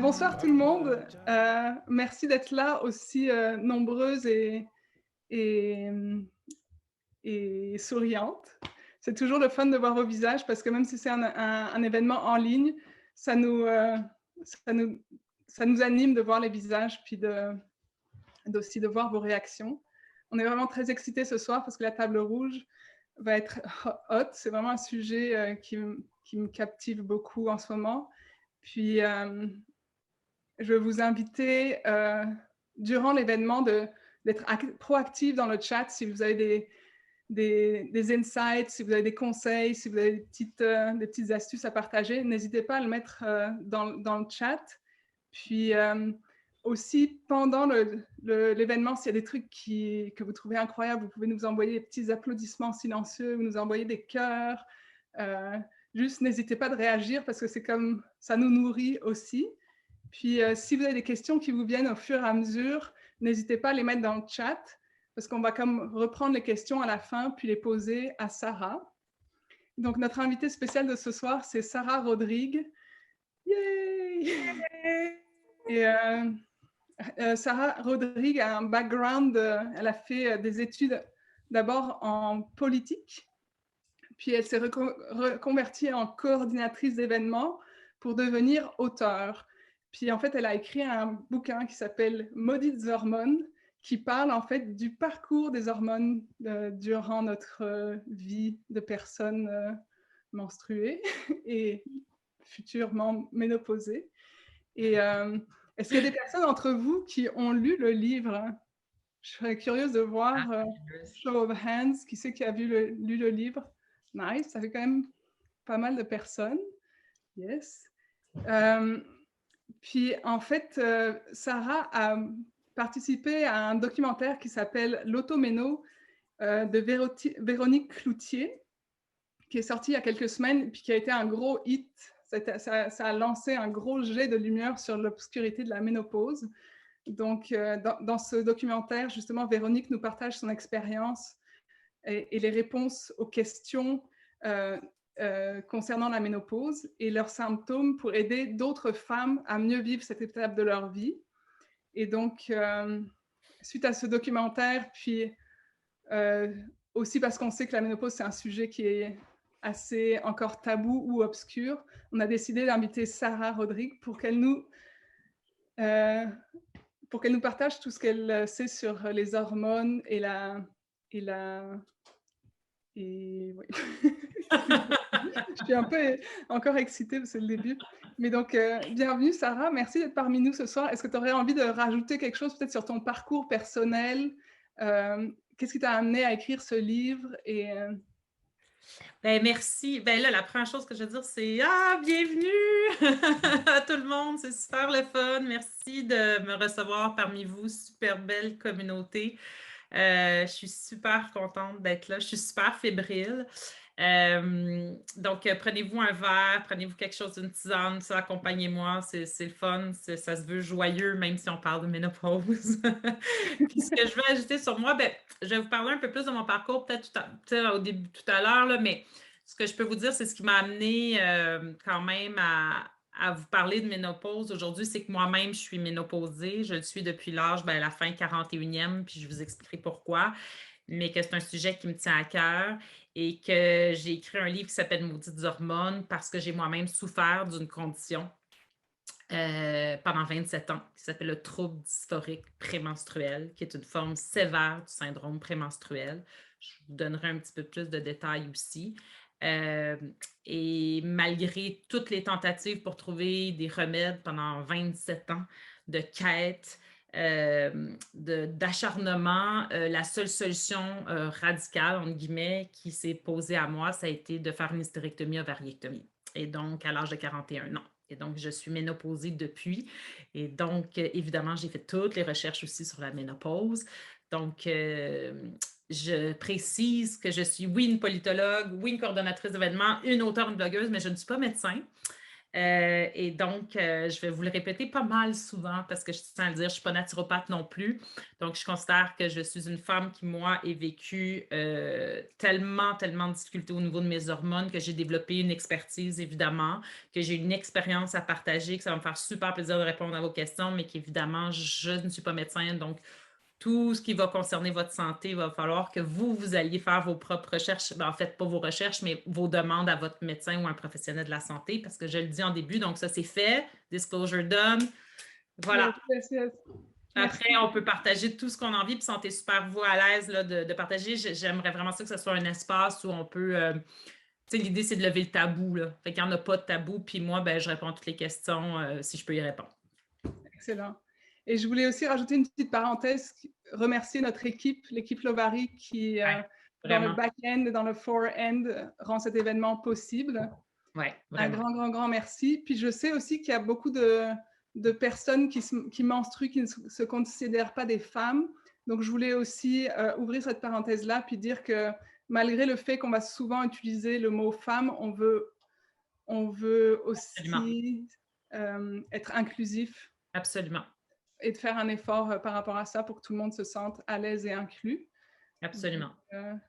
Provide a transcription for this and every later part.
Bonsoir tout le monde. Merci d'être là aussi nombreuses et, et souriantes. C'est toujours le fun de voir vos visages parce que même si c'est un événement en ligne, ça nous, ça, nous, ça nous anime de voir les visages puis aussi de voir vos réactions. On est vraiment très excités ce soir parce que la table rouge va être hot. C'est vraiment un sujet qui me captive beaucoup en ce moment. Puis, je vais vous inviter, durant l'événement, d'être proactif dans le chat si vous avez des insights, si vous avez des conseils, si vous avez des petites astuces à partager. N'hésitez pas à le mettre dans le chat. Puis, aussi, pendant l'événement, s'il y a des trucs que vous trouvez incroyables, vous pouvez nous envoyer des petits applaudissements silencieux, vous nous envoyer des cœurs. Juste, n'hésitez pas de réagir parce que c'est comme ça nous nourrit aussi. Puis, si vous avez des questions qui vous viennent au fur et à mesure, n'hésitez pas à les mettre dans le chat parce qu'on va comme reprendre les questions à la fin puis les poser à Sarah. Donc, notre invitée spéciale de ce soir, c'est Sarah Rodrigue. Yay! Et Sarah Rodrigue a un background, elle a fait des études d'abord en politique, puis elle s'est reconvertie en coordinatrice d'événements pour devenir auteure. Puis en fait, elle a écrit un bouquin qui s'appelle Maudites hormones, qui parle en fait du parcours des hormones durant notre vie de personnes menstruées et futurement ménopausées. Et est-ce qu'il y a des personnes d'entre vous qui ont lu le livre? Je serais curieuse de voir, show of hands, qui c'est qui a lu le livre? Nice, ça fait quand même pas mal de personnes. Yes. Puis en fait, Sarah a participé à un documentaire qui s'appelle L'automéno de Véronique Cloutier, qui est sorti il y a quelques semaines, puis qui a été un gros hit. Ça a lancé un gros jet de lumière sur l'obscurité de la ménopause. Donc, dans ce documentaire, justement, Véronique nous partage son expérience et les réponses aux questions concernant la ménopause et leurs symptômes pour aider d'autres femmes à mieux vivre cette étape de leur vie. Et donc, suite à ce documentaire, puis aussi parce qu'on sait que la ménopause, c'est un sujet qui est assez encore tabou ou obscur, on a décidé d'inviter Sarah Rodrigue pour qu'elle nous partage tout ce qu'elle sait sur les hormones et oui. Je suis un peu encore excitée, c'est le début. Mais donc, bienvenue Sarah, merci d'être parmi nous ce soir. Est-ce que tu aurais envie de rajouter quelque chose peut-être sur ton parcours personnel? Qu'est-ce qui t'a amené à écrire ce livre? Ben, merci. Ben là, la première chose que je veux dire, c'est bienvenue à tout le monde. C'est super le fun. Merci de me recevoir parmi vous. Super belle communauté. Je suis super contente d'être là. Je suis super fébrile. Donc, prenez-vous un verre, prenez-vous quelque chose d'une tisane, ça, accompagnez-moi, c'est le fun, ça se veut joyeux, même si on parle de ménopause. Puis ce que je veux ajouter sur moi, ben, je vais vous parler un peu plus de mon parcours, peut-être au début, tout à l'heure, là, mais ce que je peux vous dire, c'est ce qui m'a amené quand même à vous parler de ménopause aujourd'hui, c'est que moi-même, je suis ménopausée. Je le suis depuis l'âge, la fin 41e, puis je vous expliquerai pourquoi, mais que c'est un sujet qui me tient à cœur et que j'ai écrit un livre qui s'appelle Maudites hormones parce que j'ai moi-même souffert d'une condition pendant 27 ans qui s'appelle le trouble dysphorique prémenstruel, qui est une forme sévère du syndrome prémenstruel. Je vous donnerai un petit peu plus de détails aussi. Et malgré toutes les tentatives pour trouver des remèdes pendant 27 ans de quête, d'acharnement, la seule solution radicale, entre guillemets, qui s'est posée à moi, ça a été de faire une hystérectomie ovariectomie. Et donc, à l'âge de 41 ans. Et donc, je suis ménopausée depuis. Et donc, évidemment, j'ai fait toutes les recherches aussi sur la ménopause. Donc, je précise que je suis, oui, une politologue, oui, une coordonnatrice d'événements, une auteure, une blogueuse, mais je ne suis pas médecin. Et donc, je vais vous le répéter pas mal souvent parce que je tiens à le dire, je ne suis pas naturopathe non plus. Donc, je considère que je suis une femme qui, moi, ai vécu tellement de difficultés au niveau de mes hormones que j'ai développé une expertise, évidemment, que j'ai une expérience à partager, que ça va me faire super plaisir de répondre à vos questions, mais qu'évidemment, je ne suis pas médecin. Donc, tout ce qui va concerner votre santé, il va falloir que vous alliez faire vos propres recherches. En fait, pas vos recherches, mais vos demandes à votre médecin ou un professionnel de la santé, parce que je le dis en début, donc ça, c'est fait. Disclosure done. Voilà. Yes. Après, Merci. on peut partager tout ce qu'on a envie, puis sentez super vous à l'aise là, de partager. J'aimerais vraiment ça que ce soit un espace où on peut... tu sais, l'idée, c'est de lever le tabou, là. Fait qu'il n'y en a pas de tabou, puis moi, ben, je réponds à toutes les questions si je peux y répondre. Excellent. Et je voulais aussi rajouter une petite parenthèse, remercier notre équipe, l'équipe Lovary, qui, Ouais, dans le vraiment. back-end et dans le fore-end, rend cet événement possible. Ouais, Un vraiment. grand merci. Puis je sais aussi qu'il y a beaucoup de personnes qui menstruent, qui ne se considèrent pas des femmes. Donc je voulais aussi ouvrir cette parenthèse-là, puis dire que malgré le fait qu'on va souvent utiliser le mot femme, on veut Absolument. aussi être inclusif. Absolument. Et de faire un effort par rapport à ça pour que tout le monde se sente à l'aise et inclus. Absolument. Donc,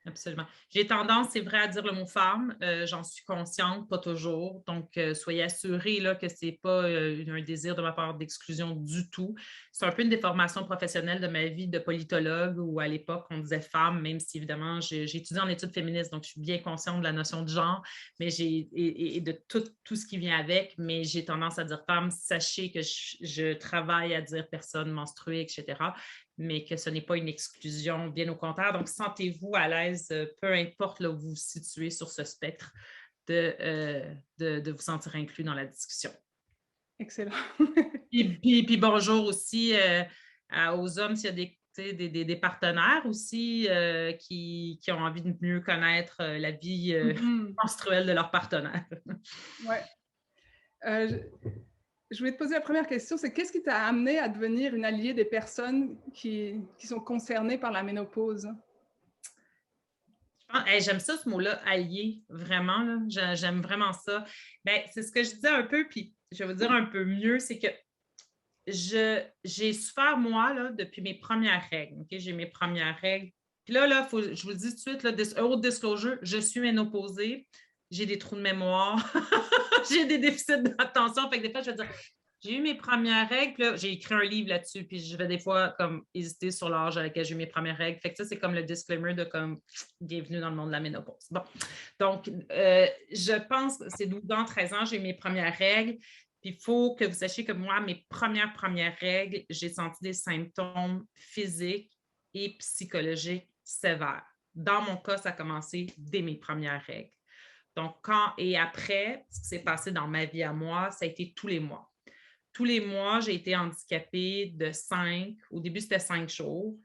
Absolument. J'ai tendance, c'est vrai, à dire le mot femme. J'en suis consciente, pas toujours. Donc, soyez assurés là, que ce n'est pas un désir de ma part d'exclusion du tout. C'est un peu une déformation professionnelle de ma vie de politologue où à l'époque, on disait femme, même si évidemment, j'ai étudié en études féministes, donc je suis bien consciente de la notion de genre mais et de tout ce qui vient avec, mais j'ai tendance à dire femme. Sachez que je travaille à dire personne menstruée, etc., mais que ce n'est pas une exclusion, bien au contraire. Donc, sentez-vous à l'aise, peu importe là où vous vous situez sur ce spectre, de vous sentir inclus dans la discussion. excellent. Puis bonjour aussi aux hommes s'il y a des partenaires aussi qui ont envie de mieux connaître la vie menstruelle de leur partenaire. Ouais. Je voulais te poser la première question, c'est qu'est-ce qui t'a amené à devenir une alliée des personnes qui sont concernées par la ménopause? Hey, j'aime ça, ce mot-là, allié, vraiment. Là. J'aime vraiment ça. Ben, c'est ce que je disais un peu, puis je vais vous dire un peu mieux, c'est que j'ai souffert, moi, là, depuis mes premières règles. Okay? J'ai mes premières règles. Puis là, je vous le dis tout de suite, là, haute disclosure, je suis ménopausée, j'ai des trous de mémoire, j'ai des déficits d'attention. Fait que des fois, je vais dire, j'ai eu mes premières règles, puis là, j'ai écrit un livre là-dessus, puis je vais des fois comme hésiter sur l'âge à laquelle j'ai eu mes premières règles. Fait que ça, c'est comme le disclaimer de comme bienvenue dans le monde de la ménopause. Bon, donc, je pense que c'est 12 ans, 13 ans, j'ai eu mes premières règles. Puis il faut que vous sachiez que moi, mes premières règles, j'ai senti des symptômes physiques et psychologiques sévères. Dans mon cas, ça a commencé dès mes premières règles. Donc, et après, ce qui s'est passé dans ma vie à moi, ça a été tous les mois. Tous les mois, j'ai été handicapée de 5. Au début, c'était 5 jours.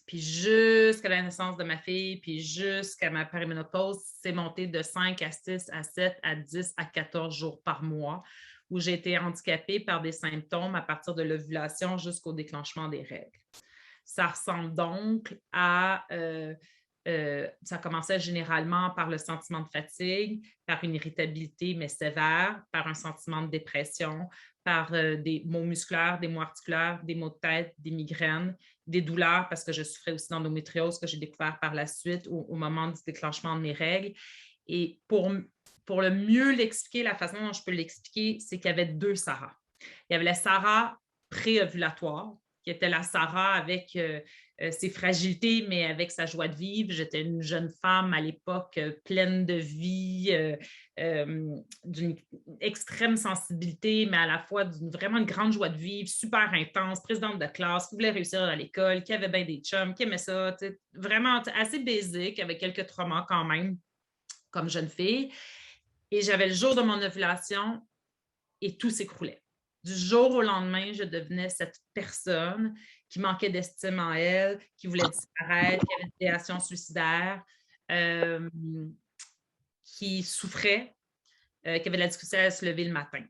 Puis jusqu'à la naissance de ma fille, puis jusqu'à ma périménopause, c'est monté de 5 à 6 à 7 à 10 à 14 jours par mois où j'ai été handicapée par des symptômes à partir de l'ovulation jusqu'au déclenchement des règles. Ça ressemble donc à... ça commençait généralement par le sentiment de fatigue, par une irritabilité, mais sévère, par un sentiment de dépression, par des maux musculaires, des maux articulaires, des maux de tête, des migraines, des douleurs, parce que je souffrais aussi d'endométriose que j'ai découvert par la suite au moment du déclenchement de mes règles. Et pour le mieux l'expliquer, la façon dont je peux l'expliquer, c'est qu'il y avait 2 Sarah. Il y avait la Sarah préovulatoire, qui était la Sarah avec ses fragilités, mais avec sa joie de vivre. J'étais une jeune femme à l'époque pleine de vie, d'une extrême sensibilité, mais à la fois d'une vraiment une grande joie de vivre, super intense, présidente de classe, qui voulait réussir à l'école, qui avait bien des chums, qui aimait ça, vraiment assez basique, avec quelques traumas quand même, comme jeune fille. Et j'avais le jour de mon ovulation et tout s'écroulait. Du jour au lendemain, je devenais cette personne qui manquait d'estime en elle, qui voulait disparaître, qui avait une idéation suicidaire, qui souffrait, qui avait de la difficulté à se lever le matin.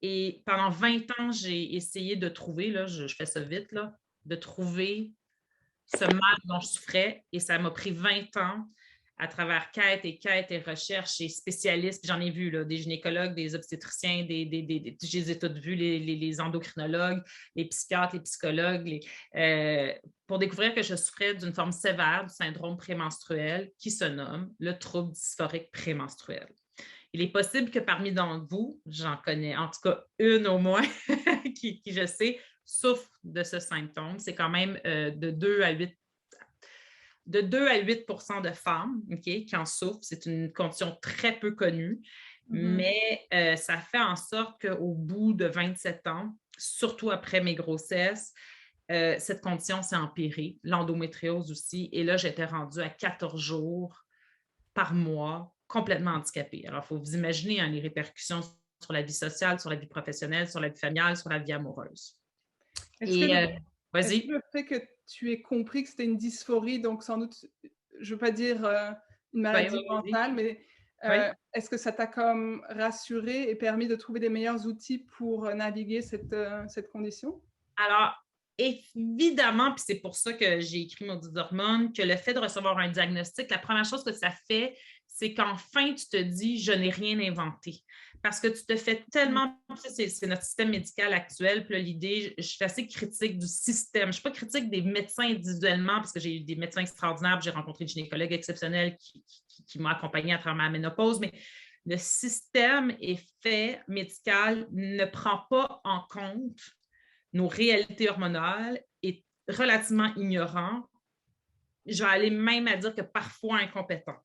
Et pendant 20 ans, j'ai essayé de trouver, là, je fais ça vite, là, de trouver ce mal dont je souffrais. Et ça m'a pris 20 ans à travers quête et recherche et spécialistes. J'en ai vu là, des gynécologues, des obstétriciens, je les ai toutes vus, les endocrinologues, les psychiatres, les psychologues, pour découvrir que je souffrais d'une forme sévère du syndrome prémenstruel qui se nomme le trouble dysphorique prémenstruel. Il est possible que parmi d'entre vous, j'en connais en tout cas une au moins, qui je sais, souffre de ce symptôme. C'est quand même de 2 à 8 de femmes qui en souffrent. C'est une condition très peu connue, mais ça fait en sorte qu'au bout de 27 ans, surtout après mes grossesses, cette condition s'est empirée, l'endométriose aussi. Et là, j'étais rendue à 14 jours par mois, complètement handicapée. Alors, il faut vous imaginer les répercussions sur la vie sociale, sur la vie professionnelle, sur la vie familiale, sur la vie amoureuse. Est-ce que le fait que tu aies compris que c'était une dysphorie, donc sans doute, je ne veux pas dire une maladie mentale, mais est-ce que ça t'a comme rassuré et permis de trouver des meilleurs outils pour naviguer cette condition? Alors, évidemment, puis c'est pour ça que j'ai écrit Maudite hormones, que le fait de recevoir un diagnostic, la première chose que ça fait, c'est qu'enfin, tu te dis, je n'ai rien inventé. Parce que tu te fais tellement, c'est notre système médical actuel, puis l'idée, je suis assez critique du système. Je ne suis pas critique des médecins individuellement, parce que j'ai eu des médecins extraordinaires, j'ai rencontré des gynécologues exceptionnels qui m'ont accompagnée à travers ma ménopause, mais le système est fait médical ne prend pas en compte nos réalités hormonales, est relativement ignorant. Je vais aller même à dire que parfois incompétent,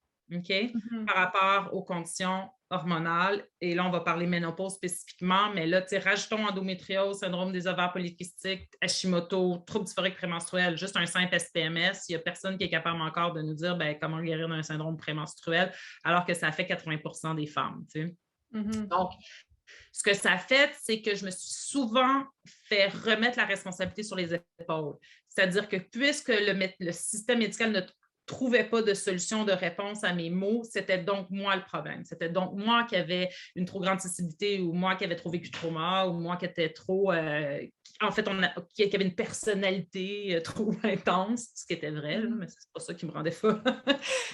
par rapport aux conditions hormonales. Et là, on va parler ménopause spécifiquement, mais là, rajoutons endométriose, syndrome des ovaires polykystiques, Hashimoto, trouble dysphorique prémenstruel, juste un simple SPMS. Il n'y a personne qui est capable encore de nous dire comment guérir d'un syndrome prémenstruel, alors que ça fait 80% des femmes. Donc, ce que ça a fait, c'est que je me suis souvent fait remettre la responsabilité sur les épaules. C'est-à-dire que puisque le système médical ne trouvait pas de solution, de réponse à mes maux, c'était donc moi le problème. C'était donc moi qui avais une trop grande sensibilité ou moi qui avais trop vécu de trauma ou moi qui était trop... en fait, qui avait une personnalité trop intense, ce qui était vrai, là, mais c'est pas ça qui me rendait folle.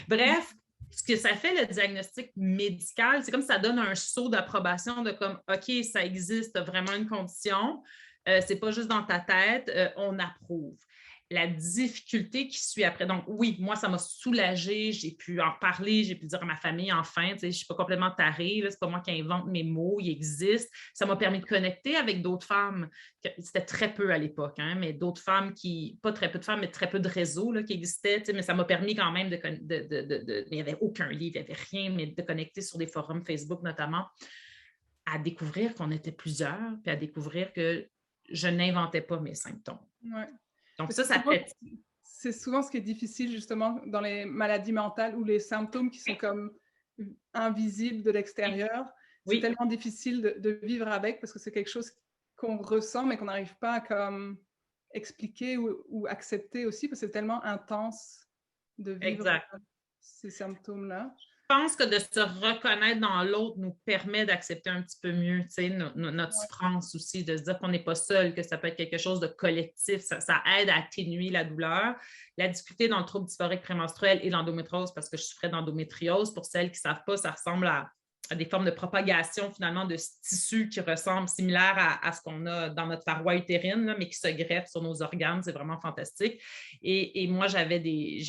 Bref, ce que ça fait, le diagnostic médical, c'est comme ça donne un saut d'approbation de comme, OK, ça existe, vraiment une condition, c'est pas juste dans ta tête, on approuve. La difficulté qui suit après. Donc, oui, moi, ça m'a soulagée. J'ai pu en parler, j'ai pu dire à ma famille, enfin, je ne suis pas complètement tarée, ce n'est pas moi qui invente mes mots, ils existent. Ça m'a permis de connecter avec d'autres femmes. C'était très peu à l'époque, mais d'autres femmes pas très peu de femmes, mais très peu de réseaux qui existaient. Mais ça m'a permis quand même il n'y avait aucun livre, il n'y avait rien, mais de connecter sur des forums Facebook notamment, à découvrir qu'on était plusieurs, puis à découvrir que je n'inventais pas mes symptômes. Ouais. Donc ça fait... C'est souvent ce qui est difficile justement dans les maladies mentales ou les symptômes qui sont comme invisibles de l'extérieur. C'est tellement difficile de vivre avec parce que c'est quelque chose qu'on ressent mais qu'on n'arrive pas à comme expliquer ou accepter aussi parce que c'est tellement intense de vivre ces symptômes-là. Je pense que de se reconnaître dans l'autre nous permet d'accepter un petit peu mieux notre souffrance aussi, de se dire qu'on n'est pas seul, que ça peut être quelque chose de collectif, ça aide à atténuer la douleur. La difficulté dans le trouble dysphorique prémenstruel et l'endométriose, parce que je souffrais d'endométriose, pour celles qui ne savent pas, ça ressemble à des formes de propagation finalement de tissus qui ressemblent similaires à ce qu'on a dans notre paroi utérine, là, mais qui se greffent sur nos organes. C'est vraiment fantastique. Et moi, j'ai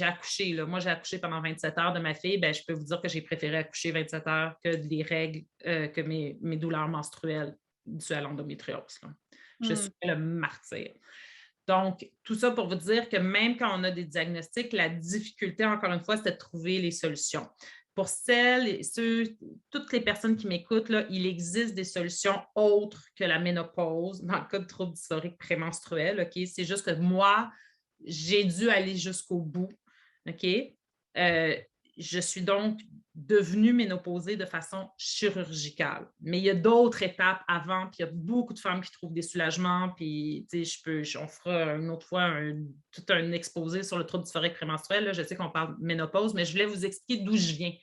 accouché. Moi, j'ai accouché pendant 27 heures de ma fille. Ben, je peux vous dire que j'ai préféré accoucher 27 heures que des règles, que mes douleurs menstruelles dues à l'endométriose. Je suis le martyr. Donc, tout ça pour vous dire que même quand on a des diagnostics, la difficulté, encore une fois, c'est de trouver les solutions. Pour celles et ceux, toutes les personnes qui m'écoutent, il existe des solutions autres que la ménopause dans le cas de troubles dysphoriques prémenstruels. Okay? C'est juste que moi, j'ai dû aller jusqu'au bout. Okay? Je suis donc devenue ménopausée de façon chirurgicale. Mais il y a d'autres étapes avant, puis il y a beaucoup de femmes qui trouvent des soulagements, puis on fera une autre fois tout un exposé sur le trouble dysphorique prémenstruel. Là. Je sais qu'on parle de ménopause, mais je voulais vous expliquer d'où je viens.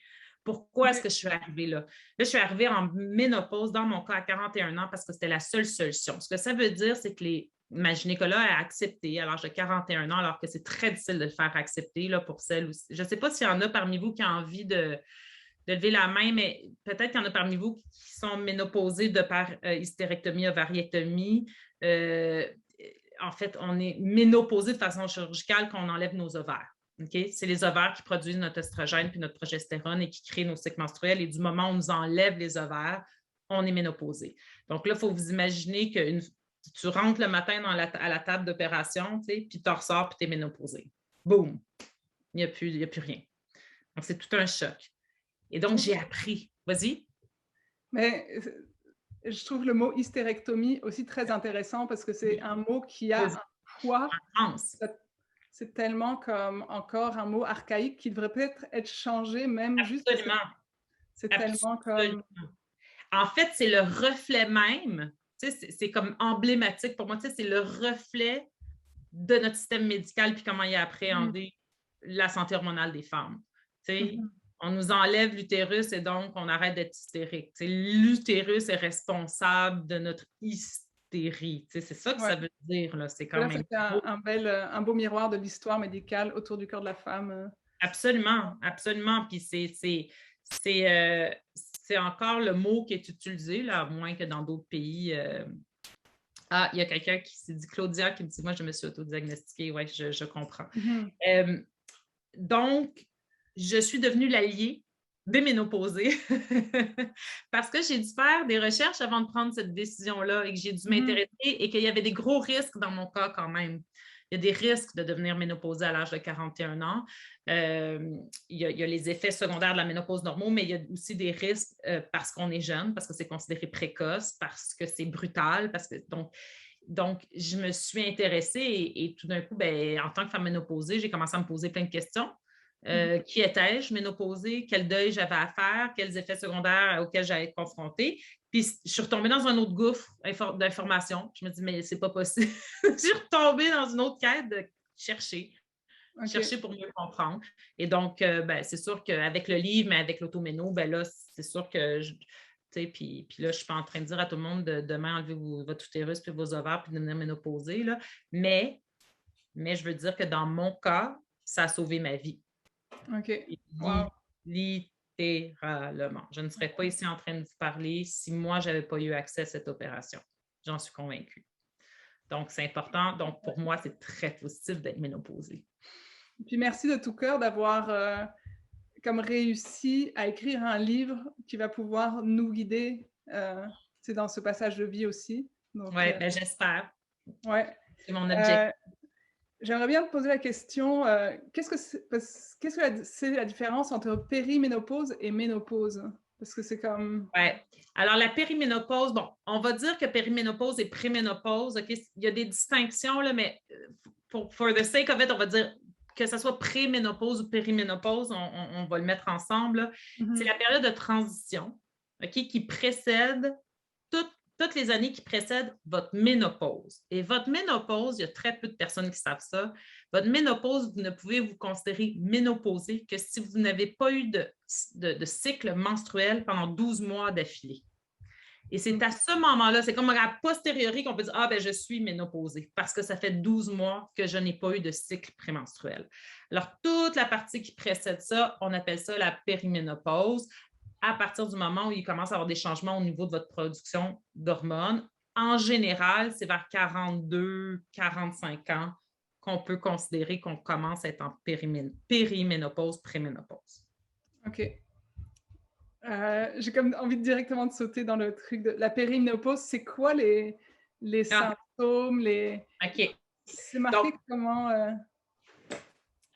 Pourquoi est-ce que je suis arrivée là? Là, je suis arrivée en ménopause, dans mon cas, à 41 ans, parce que c'était la seule solution. Ce que ça veut dire, c'est que ma gynécologue a accepté à l'âge de 41 ans, alors que c'est très difficile de le faire accepter là, pour celles aussi. Je ne sais pas s'il y en a parmi vous qui ont envie de lever la main, mais peut-être qu'il y en a parmi vous qui sont ménopausés de par hystérectomie, ovariectomie. En fait, on est ménopausé de façon chirurgicale quand on enlève nos ovaires. Okay? C'est les ovaires qui produisent notre estrogène puis notre progestérone et qui créent nos cycles menstruels. Et du moment où on nous enlève les ovaires, on est ménopausé. Donc là, il faut vous imaginer que tu rentres le matin à la table d'opération, puis tu ressors puis tu es ménopausé. Boum! Il n'y a plus rien. Donc, c'est tout un choc. Et donc, j'ai appris. Vas-y. Mais je trouve le mot hystérectomie aussi très intéressant parce que c'est un mot qui a un poids. C'est tellement comme encore un mot archaïque qui devrait peut-être être changé même juste. Absolument. C'est tellement comme... En fait, c'est le reflet même. C'est comme emblématique pour moi. C'est le reflet de notre système médical puis comment il a appréhendé la santé hormonale des femmes. On nous enlève l'utérus et donc on arrête d'être hystérique. L'utérus est responsable de notre hystérie. C'est ça que ça veut dire. Là. C'est quand même un beau miroir de l'histoire médicale autour du corps de la femme. Absolument, absolument. Puis c'est encore le mot qui est utilisé, là, à moins que dans d'autres pays. Il y a quelqu'un qui s'est dit, Claudia, qui me dit, moi, je me suis autodiagnostiquée. Oui, je comprends. Donc, je suis devenue l'alliée des ménopausés parce que j'ai dû faire des recherches avant de prendre cette décision-là et que j'ai dû m'intéresser et qu'il y avait des gros risques dans mon cas quand même. Il y a des risques de devenir ménopausée à l'âge de 41 ans. Il y a les effets secondaires de la ménopause normaux, mais il y a aussi des risques parce qu'on est jeune, parce que c'est considéré précoce, parce que c'est brutal. Donc, je me suis intéressée et tout d'un coup, en tant que femme ménopausée, j'ai commencé à me poser plein de questions. Qui étais-je ménopausée? Quel deuil j'avais à faire? Quels effets secondaires auxquels j'allais être confrontée? Puis, je suis retombée dans un autre gouffre d'informations. Je me dis, mais c'est pas possible. Je suis retombée dans une autre quête de chercher pour mieux comprendre. Et donc, c'est sûr qu'avec le livre, mais avec l'automéno, là, c'est sûr que puis là, je ne suis pas en train de dire à tout le monde de demain enlever votre utérus puis vos ovaires puis devenir ménopausée, là. Mais je veux dire que dans mon cas, ça a sauvé ma vie. OK. Wow. Littéralement. Je ne serais pas ici en train de vous parler si moi, je n'avais pas eu accès à cette opération. J'en suis convaincue. Donc, c'est important. Donc, pour moi, c'est très positif d'être ménopausée. Puis merci de tout cœur d'avoir comme réussi à écrire un livre qui va pouvoir nous guider dans ce passage de vie aussi. Oui, j'espère. Ouais. C'est mon objectif. J'aimerais bien te poser la question, qu'est-ce que c'est la différence entre périménopause et ménopause? Parce que c'est comme... Oui. Alors, la périménopause, on va dire que périménopause et préménopause, OK? Il y a des distinctions, là, mais for the sake of it, on va dire que ce soit préménopause ou périménopause, on va le mettre ensemble. C'est la période de transition, OK, qui précède toutes les années qui précèdent votre ménopause. Et votre ménopause, il y a très peu de personnes qui savent ça. Votre ménopause, vous ne pouvez vous considérer ménopausée que si vous n'avez pas eu de cycle menstruel pendant 12 mois d'affilée. Et c'est à ce moment-là, c'est comme à posteriori qu'on peut dire « je suis ménopausée » parce que ça fait 12 mois que je n'ai pas eu de cycle prémenstruel. Alors, toute la partie qui précède ça, on appelle ça la périménopause. À partir du moment où il commence à avoir des changements au niveau de votre production d'hormones. En général, c'est vers 42, 45 ans qu'on peut considérer qu'on commence à être en périménopause, préménopause. OK. J'ai comme envie directement de sauter dans le truc de la périménopause. C'est quoi les symptômes? OK. C'est marqué comment...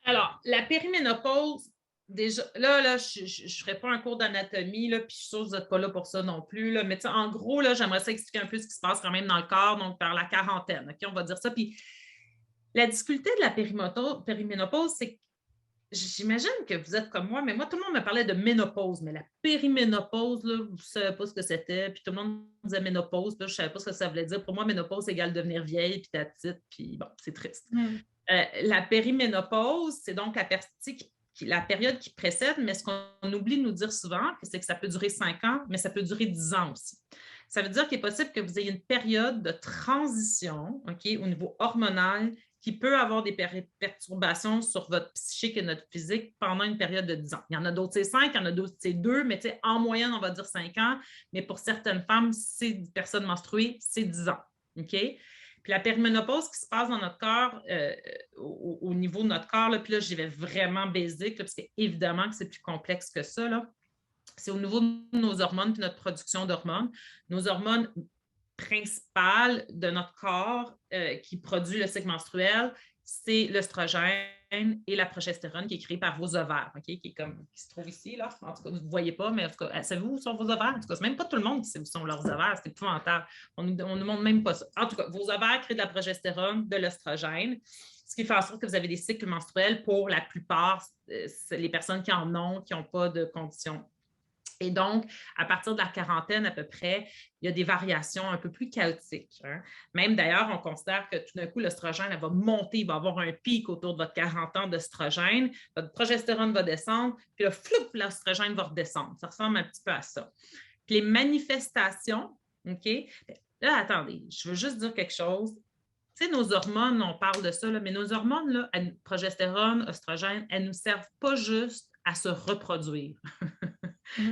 Alors, la périménopause, déjà, là je ne ferai pas un cours d'anatomie, puis je suis sûre que vous n'êtes pas là pour ça non plus. Là, mais en gros, là, j'aimerais ça expliquer un peu ce qui se passe quand même dans le corps, donc vers la quarantaine. OK, on va dire ça. Puis la difficulté de la périménopause, c'est que j'imagine que vous êtes comme moi, mais moi, tout le monde me parlait de ménopause, mais la périménopause, là, vous ne savez pas ce que c'était, puis tout le monde disait ménopause, puis je ne savais pas ce que ça voulait dire. Pour moi, ménopause égale devenir vieille, puis ta petite, puis bon, c'est triste. La périménopause, c'est donc la période qui précède, mais ce qu'on oublie de nous dire souvent, c'est que ça peut durer 5 ans, mais ça peut durer 10 ans aussi. Ça veut dire qu'il est possible que vous ayez une période de transition, OK, au niveau hormonal, qui peut avoir des perturbations sur votre psychique et notre physique pendant une période de 10 ans. Il y en a d'autres, c'est 5, il y en a d'autres, c'est 2, mais en moyenne, on va dire 5 ans. Mais pour certaines femmes, c'est personnes menstruées, c'est 10 ans. OK? Puis la périménopause qui se passe dans notre corps, au niveau de notre corps, là, puis là, j'y vais vraiment basique, là, parce qu'évidemment que c'est plus complexe que ça, là. C'est au niveau de nos hormones puis notre production d'hormones. Nos hormones principales de notre corps qui produit le cycle menstruel, c'est l'œstrogène et la progestérone qui est créée par vos ovaires, okay? Qui se trouve ici, là. En tout cas, vous ne voyez pas, mais en tout cas, savez-vous où sont vos ovaires? En tout cas, c'est même pas tout le monde qui sait où sont leurs ovaires, c'est épouvantable. On ne montre même pas ça. En tout cas, vos ovaires créent de la progestérone, de l'œstrogène, ce qui fait en sorte que vous avez des cycles menstruels pour la plupart, les personnes qui en ont, qui n'ont pas de conditions. Et donc, à partir de la quarantaine à peu près, il y a des variations un peu plus chaotiques. Hein. Même d'ailleurs, on considère que tout d'un coup, l'œstrogène va monter, il va avoir un pic autour de votre 40 ans d'œstrogène, votre progestérone va descendre, puis là, floup, l'œstrogène va redescendre. Ça ressemble un petit peu à ça. Puis les manifestations, OK? Là, attendez, je veux juste dire quelque chose. Tu sais, nos hormones, on parle de ça, là, mais nos hormones, là, progestérone, oestrogène, elles ne nous servent pas juste à se reproduire.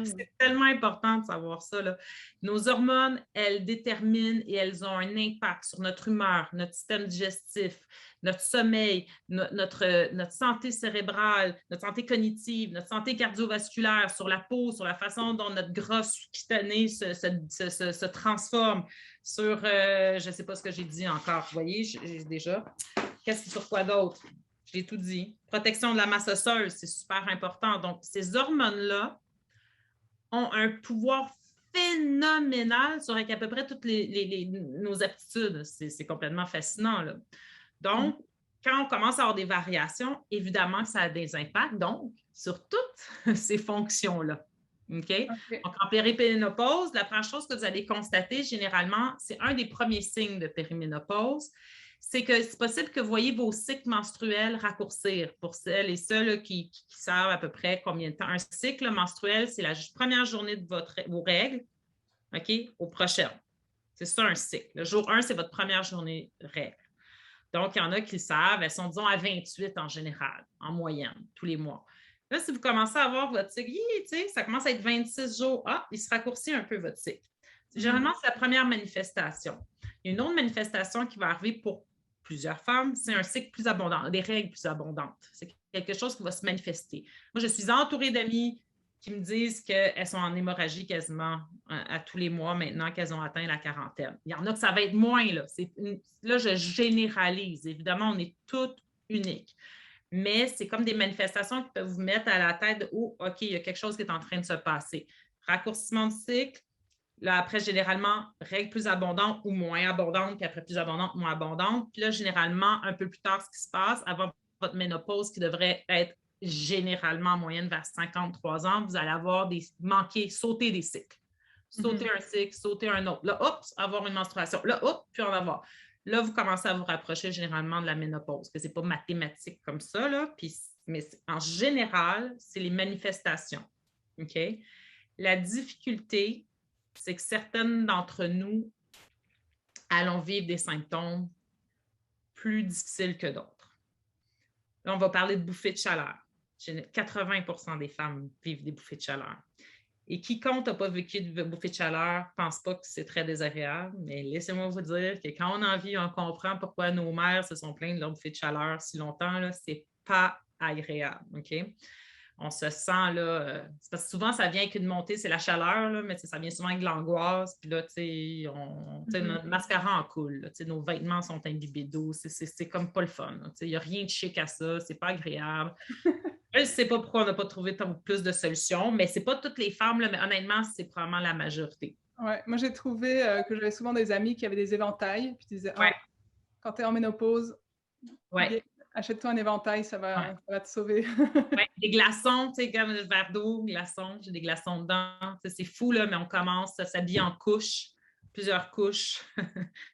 C'est tellement important de savoir ça, là. Nos hormones, elles déterminent et elles ont un impact sur notre humeur, notre système digestif, notre sommeil, notre santé cérébrale, notre santé cognitive, notre santé cardiovasculaire, sur la peau, sur la façon dont notre gras cutané se transforme, sur, je ne sais pas ce que j'ai dit encore, vous voyez, j'ai déjà. Qu'est-ce sur quoi d'autre? J'ai tout dit. Protection de la masse osseuse, c'est super important. Donc, ces hormones-là ont un pouvoir phénoménal sur à peu près toutes nos aptitudes. C'est complètement fascinant, là. Donc, quand on commence à avoir des variations, évidemment, ça a des impacts, donc, sur toutes ces fonctions-là. OK? Donc, en périménopause, la première chose que vous allez constater, généralement, c'est un des premiers signes de périménopause, c'est que c'est possible que vous voyez vos cycles menstruels raccourcir. Pour celles et ceux là, qui savent à peu près combien de temps. Un cycle menstruel, c'est la première journée de vos règles, OK, au prochain. C'est ça un cycle. Le jour 1, c'est votre première journée de règles. Donc, il y en a qui le savent, elles sont, disons, à 28 en général, en moyenne, tous les mois. Là, si vous commencez à avoir votre cycle, ça commence à être 26 jours, il se raccourcit un peu votre cycle. Généralement, c'est la première manifestation. Il y a une autre manifestation qui va arriver pour plusieurs femmes, c'est un cycle plus abondant, des règles plus abondantes. C'est quelque chose qui va se manifester. Moi, je suis entourée d'amis qui me disent qu'elles sont en hémorragie quasiment à tous les mois maintenant qu'elles ont atteint la quarantaine. Il y en a que ça va être moins, là. Là, je généralise. Évidemment, on est toutes uniques. Mais c'est comme des manifestations qui peuvent vous mettre à la tête de « Oh, OK, il y a quelque chose qui est en train de se passer. » Raccourcissement de cycle. Là, après, généralement, règles plus abondantes ou moins abondantes, puis après plus abondantes, moins abondantes. Puis là, généralement, un peu plus tard, ce qui se passe, avant votre ménopause, qui devrait être généralement en moyenne vers 53 ans, vous allez avoir sauter des cycles. Sauter un cycle, sauter un autre. Là, oups, avoir une menstruation. Là, oups, puis en avoir. Là, vous commencez à vous rapprocher généralement de la ménopause, que ce n'est pas mathématique comme ça, là, mais en général, c'est les manifestations. OK? La difficulté, c'est que certaines d'entre nous allons vivre des symptômes plus difficiles que d'autres. Là, on va parler de bouffées de chaleur. 80% des femmes vivent des bouffées de chaleur. Et quiconque n'a pas vécu de bouffées de chaleur ne pense pas que c'est très désagréable, mais laissez-moi vous dire que quand on en vit, on comprend pourquoi nos mères se sont plaintes de leur bouffée de chaleur si longtemps. Ce n'est pas agréable. OK? On se sent là, c'est parce que souvent ça vient avec une montée, c'est la chaleur, là, mais ça vient souvent avec de l'angoisse. Puis là, notre mascara en coule, nos vêtements sont imbibés d'eau, c'est comme pas le fun. Il n'y a rien de chic à ça, c'est pas agréable. Je ne sais pas pourquoi on n'a pas trouvé plus de solutions, mais c'est pas toutes les femmes, là, mais honnêtement, c'est probablement la majorité. Ouais, moi j'ai trouvé que j'avais souvent des amis qui avaient des éventails, puis ils disaient quand tu es en ménopause, achète-toi un éventail, ça va te sauver. Des glaçons, tu sais, comme le verre d'eau, glaçons, j'ai des glaçons dedans. C'est fou, là, mais on commence à s'habiller en couches, plusieurs couches.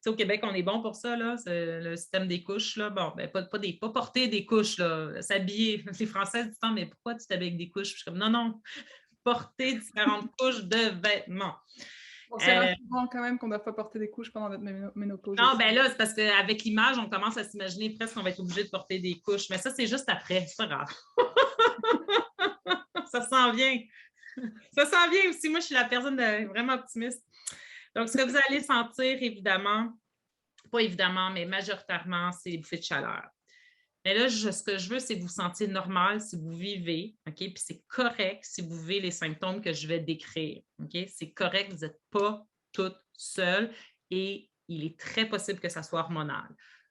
Au Québec, on est bon pour ça, là, c'est le système des couches. Là. Bon, ben, pas porter des couches, là, s'habiller. Les Français disent « Mais pourquoi tu t'habilles avec des couches? » Je suis comme « Non, porter différentes couches de vêtements. » Bon, c'est rassurant quand même qu'on ne doit pas porter des couches pendant notre ménopause Non, aussi. ben là, c'est parce qu'avec l'image, on commence à s'imaginer presque qu'on va être obligé de porter des couches. Mais ça, c'est juste après. C'est pas grave. Ça s'en vient. Ça s'en vient aussi. Moi, je suis la personne vraiment optimiste. Donc, ce que vous allez sentir, évidemment, pas évidemment, mais majoritairement, c'est les bouffées de chaleur. Mais là, ce que je veux, c'est que vous vous sentiez normal si vous vivez, OK? Puis c'est correct si vous vivez les symptômes que je vais décrire, OK? C'est correct, vous n'êtes pas toute seule et il est très possible que ça soit hormonal.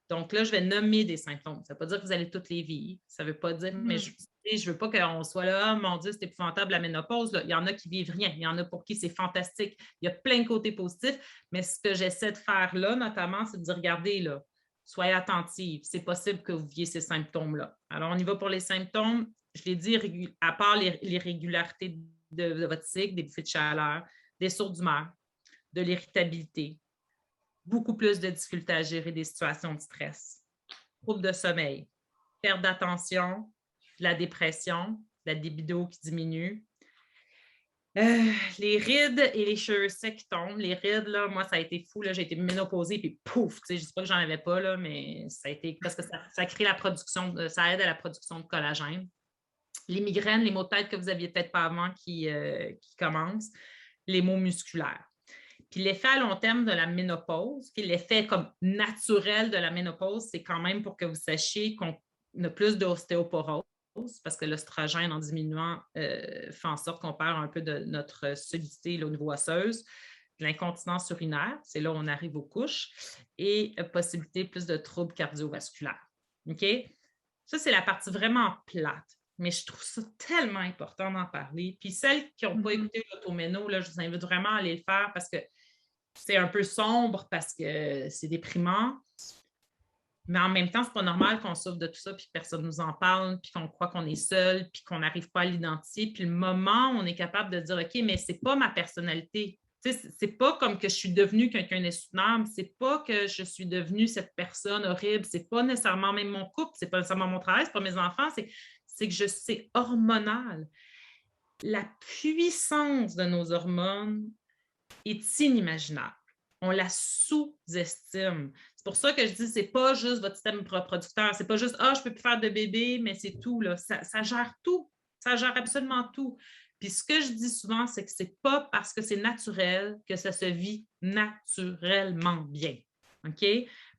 Donc là, je vais nommer des symptômes. Ça ne veut pas dire que vous allez toutes les vivre. Ça ne veut pas dire, mais je ne veux pas qu'on soit là, oh, mon Dieu, c'est épouvantable la ménopause. Là. Il y en a qui vivent rien. Il y en a pour qui c'est fantastique. Il y a plein de côtés positifs. Mais ce que j'essaie de faire là, notamment, c'est de dire, regardez, là, soyez attentifs. C'est possible que vous viviez ces symptômes-là. Alors, on y va pour les symptômes. Je l'ai dit, à part l'irrégularité de votre cycle, des bouffées de chaleur, des sourds d'humeur, de l'irritabilité, beaucoup plus de difficultés à gérer des situations de stress, troubles de sommeil, perte d'attention, de la dépression, de la libido qui diminue, les rides et les cheveux secs qui tombent. Les rides, là, moi, ça a été fou. J'ai été ménopausée, puis pouf! Je ne dis pas que j'en avais pas, là, mais ça a été parce que ça crée la production, ça aide à la production de collagène. Les migraines, les maux de tête que vous aviez peut-être pas avant qui commencent, les maux musculaires. Puis l'effet à long terme de la ménopause, l'effet comme naturel de la ménopause, c'est quand même pour que vous sachiez qu'on a plus d'ostéoporose, parce que l'oestrogène, en diminuant, fait en sorte qu'on perd un peu de notre solidité là, au niveau osseuse, de l'incontinence urinaire, c'est là où on arrive aux couches, et possibilité plus de troubles cardiovasculaires. OK? Ça, c'est la partie vraiment plate. Mais je trouve ça tellement important d'en parler. Puis celles qui n'ont pas écouté l'automéno, là, je vous invite vraiment à aller le faire parce que c'est un peu sombre, parce que c'est déprimant. Mais en même temps, c'est pas normal qu'on souffre de tout ça, puis que personne ne nous en parle, puis qu'on croit qu'on est seul, puis qu'on n'arrive pas à l'identifier. Puis le moment où on est capable de dire, OK, mais c'est pas ma personnalité. C'est pas comme que je suis devenue quelqu'un d'insoutenable, c'est pas que je suis devenue cette personne horrible, c'est pas nécessairement même mon couple, c'est pas nécessairement mon travail, c'est pas mes enfants, c'est que c'est hormonal. La puissance de nos hormones est inimaginable. On la sous-estime. C'est pour ça que je dis, c'est pas juste votre système reproducteur, c'est pas juste, je peux plus faire de bébé, mais c'est tout, là. Ça gère tout. Ça gère absolument tout. Puis ce que je dis souvent, c'est que c'est pas parce que c'est naturel que ça se vit naturellement bien. OK?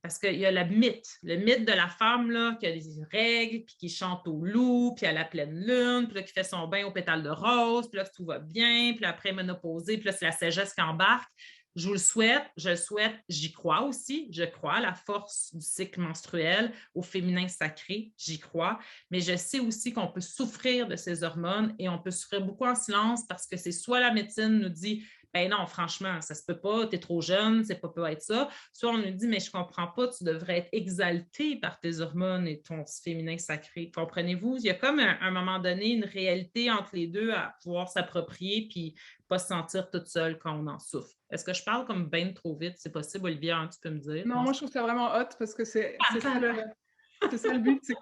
Parce qu'il y a le mythe de la femme là, qui a des règles, puis qui chante au loup, puis à la pleine lune, puis là, qui fait son bain aux pétales de rose, puis là, tout va bien, puis après, ménopausée, puis là, c'est la sagesse qui embarque. Je vous le souhaite, je le souhaite, j'y crois aussi. Je crois à la force du cycle menstruel, au féminin sacré, j'y crois. Mais je sais aussi qu'on peut souffrir de ces hormones et on peut souffrir beaucoup en silence parce que c'est soit la médecine nous dit ben non, franchement, ça se peut pas, tu es trop jeune, ça peut pas être ça. Soit on nous dit, mais je comprends pas, tu devrais être exalté par tes hormones et ton féminin sacré. Comprenez-vous? Il y a comme un moment donné une réalité entre les deux à pouvoir s'approprier puis pas se sentir toute seule quand on en souffre. Est-ce que je parle comme bien trop vite? C'est possible, Olivia, hein, tu peux me dire? Non, moi je trouve ça vraiment hot parce que c'est ça le but, c'est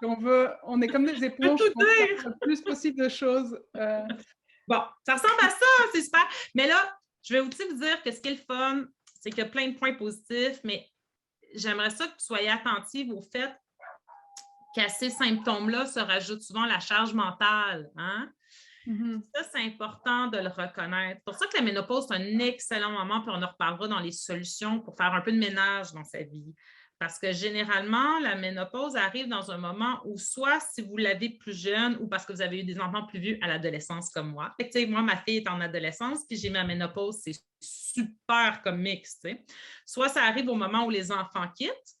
on est comme des éponges, on fait le plus possible de choses. Bon, ça ressemble à ça, c'est super. Mais là, je vais aussi vous dire que ce qui est le fun, c'est qu'il y a plein de points positifs, mais j'aimerais ça que vous soyez attentifs au fait qu'à ces symptômes-là se rajoute souvent la charge mentale. Hein? Ça, c'est important de le reconnaître. C'est pour ça que la ménopause, c'est un excellent moment, puis on en reparlera dans les solutions pour faire un peu de ménage dans sa vie. Parce que généralement, la ménopause arrive dans un moment où soit si vous l'avez plus jeune ou parce que vous avez eu des enfants plus vieux à l'adolescence comme moi. Fait que, moi, ma fille est en adolescence, puis j'ai ma ménopause, c'est super comme mix. T'sais. Soit ça arrive au moment où les enfants quittent.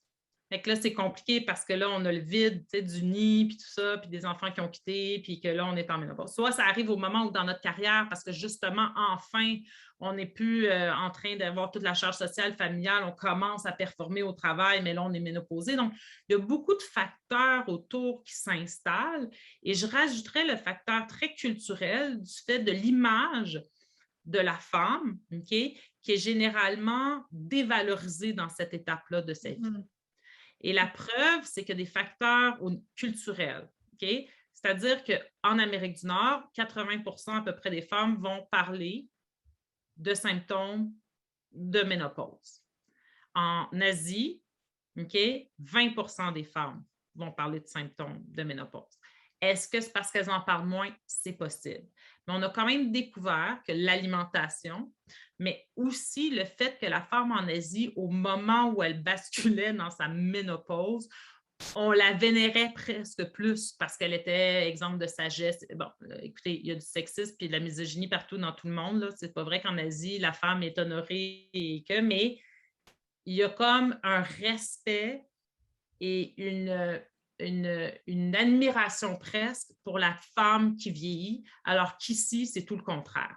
Fait que là, c'est compliqué parce que là, on a le vide du nid, puis tout ça, puis des enfants qui ont quitté, puis que là, on est en ménopause. Soit ça arrive au moment où dans notre carrière, parce que justement, enfin, on n'est plus en train d'avoir toute la charge sociale, familiale, on commence à performer au travail, mais là, on est ménopausé. Donc, il y a beaucoup de facteurs autour qui s'installent. Et je rajouterais le facteur très culturel du fait de l'image de la femme, okay, qui est généralement dévalorisée dans cette étape-là de sa vie. Et la preuve, c'est qu'il y a des facteurs culturels. Okay? C'est-à-dire qu'en Amérique du Nord, 80% à peu près des femmes vont parler de symptômes de ménopause. En Asie, OK, 20% des femmes vont parler de symptômes de ménopause. Est-ce que c'est parce qu'elles en parlent moins? C'est possible. Mais on a quand même découvert que l'alimentation, mais aussi le fait que la femme en Asie, au moment où elle basculait dans sa ménopause, on la vénérait presque plus parce qu'elle était exemple de sagesse. Bon, écoutez, il y a du sexisme et de la misogynie partout dans tout le monde. Là. C'est pas vrai qu'en Asie, la femme est honorée mais il y a comme un respect et une admiration presque pour la femme qui vieillit, alors qu'ici, c'est tout le contraire.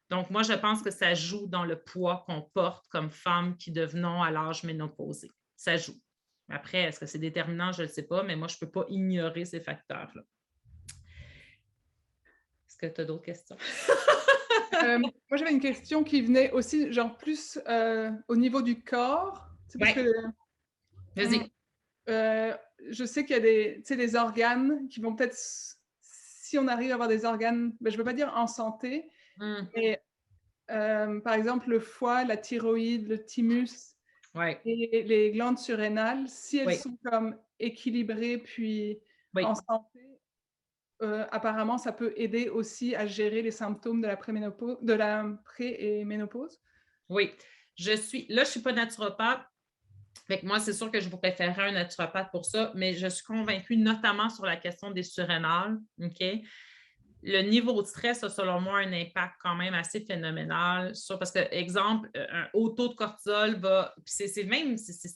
Donc, moi, je pense que ça joue dans le poids qu'on porte comme femme qui devenons à l'âge ménopausé. Ça joue. Après, est-ce que c'est déterminant? Je ne le sais pas, mais moi, je ne peux pas ignorer ces facteurs-là. Est-ce que tu as d'autres questions? Moi, j'avais une question qui venait aussi, genre plus au niveau du corps. C'est parce que Vas-y. je sais qu'il y a des organes qui vont peut-être, si on arrive à avoir des organes, je ne veux pas dire en santé, mais par exemple le foie, la thyroïde, le thymus et les glandes surrénales, si elles sont comme équilibrées puis en santé, apparemment ça peut aider aussi à gérer les symptômes de la pré- et ménopause. Oui, je ne suis pas naturopathe. Fait que moi, c'est sûr que je vous préférerais un naturopathe pour ça, mais je suis convaincue notamment sur la question des surrénales. OK? Le niveau de stress a, selon moi, un impact quand même assez phénoménal parce que, exemple, un haut taux de cortisol va, c'est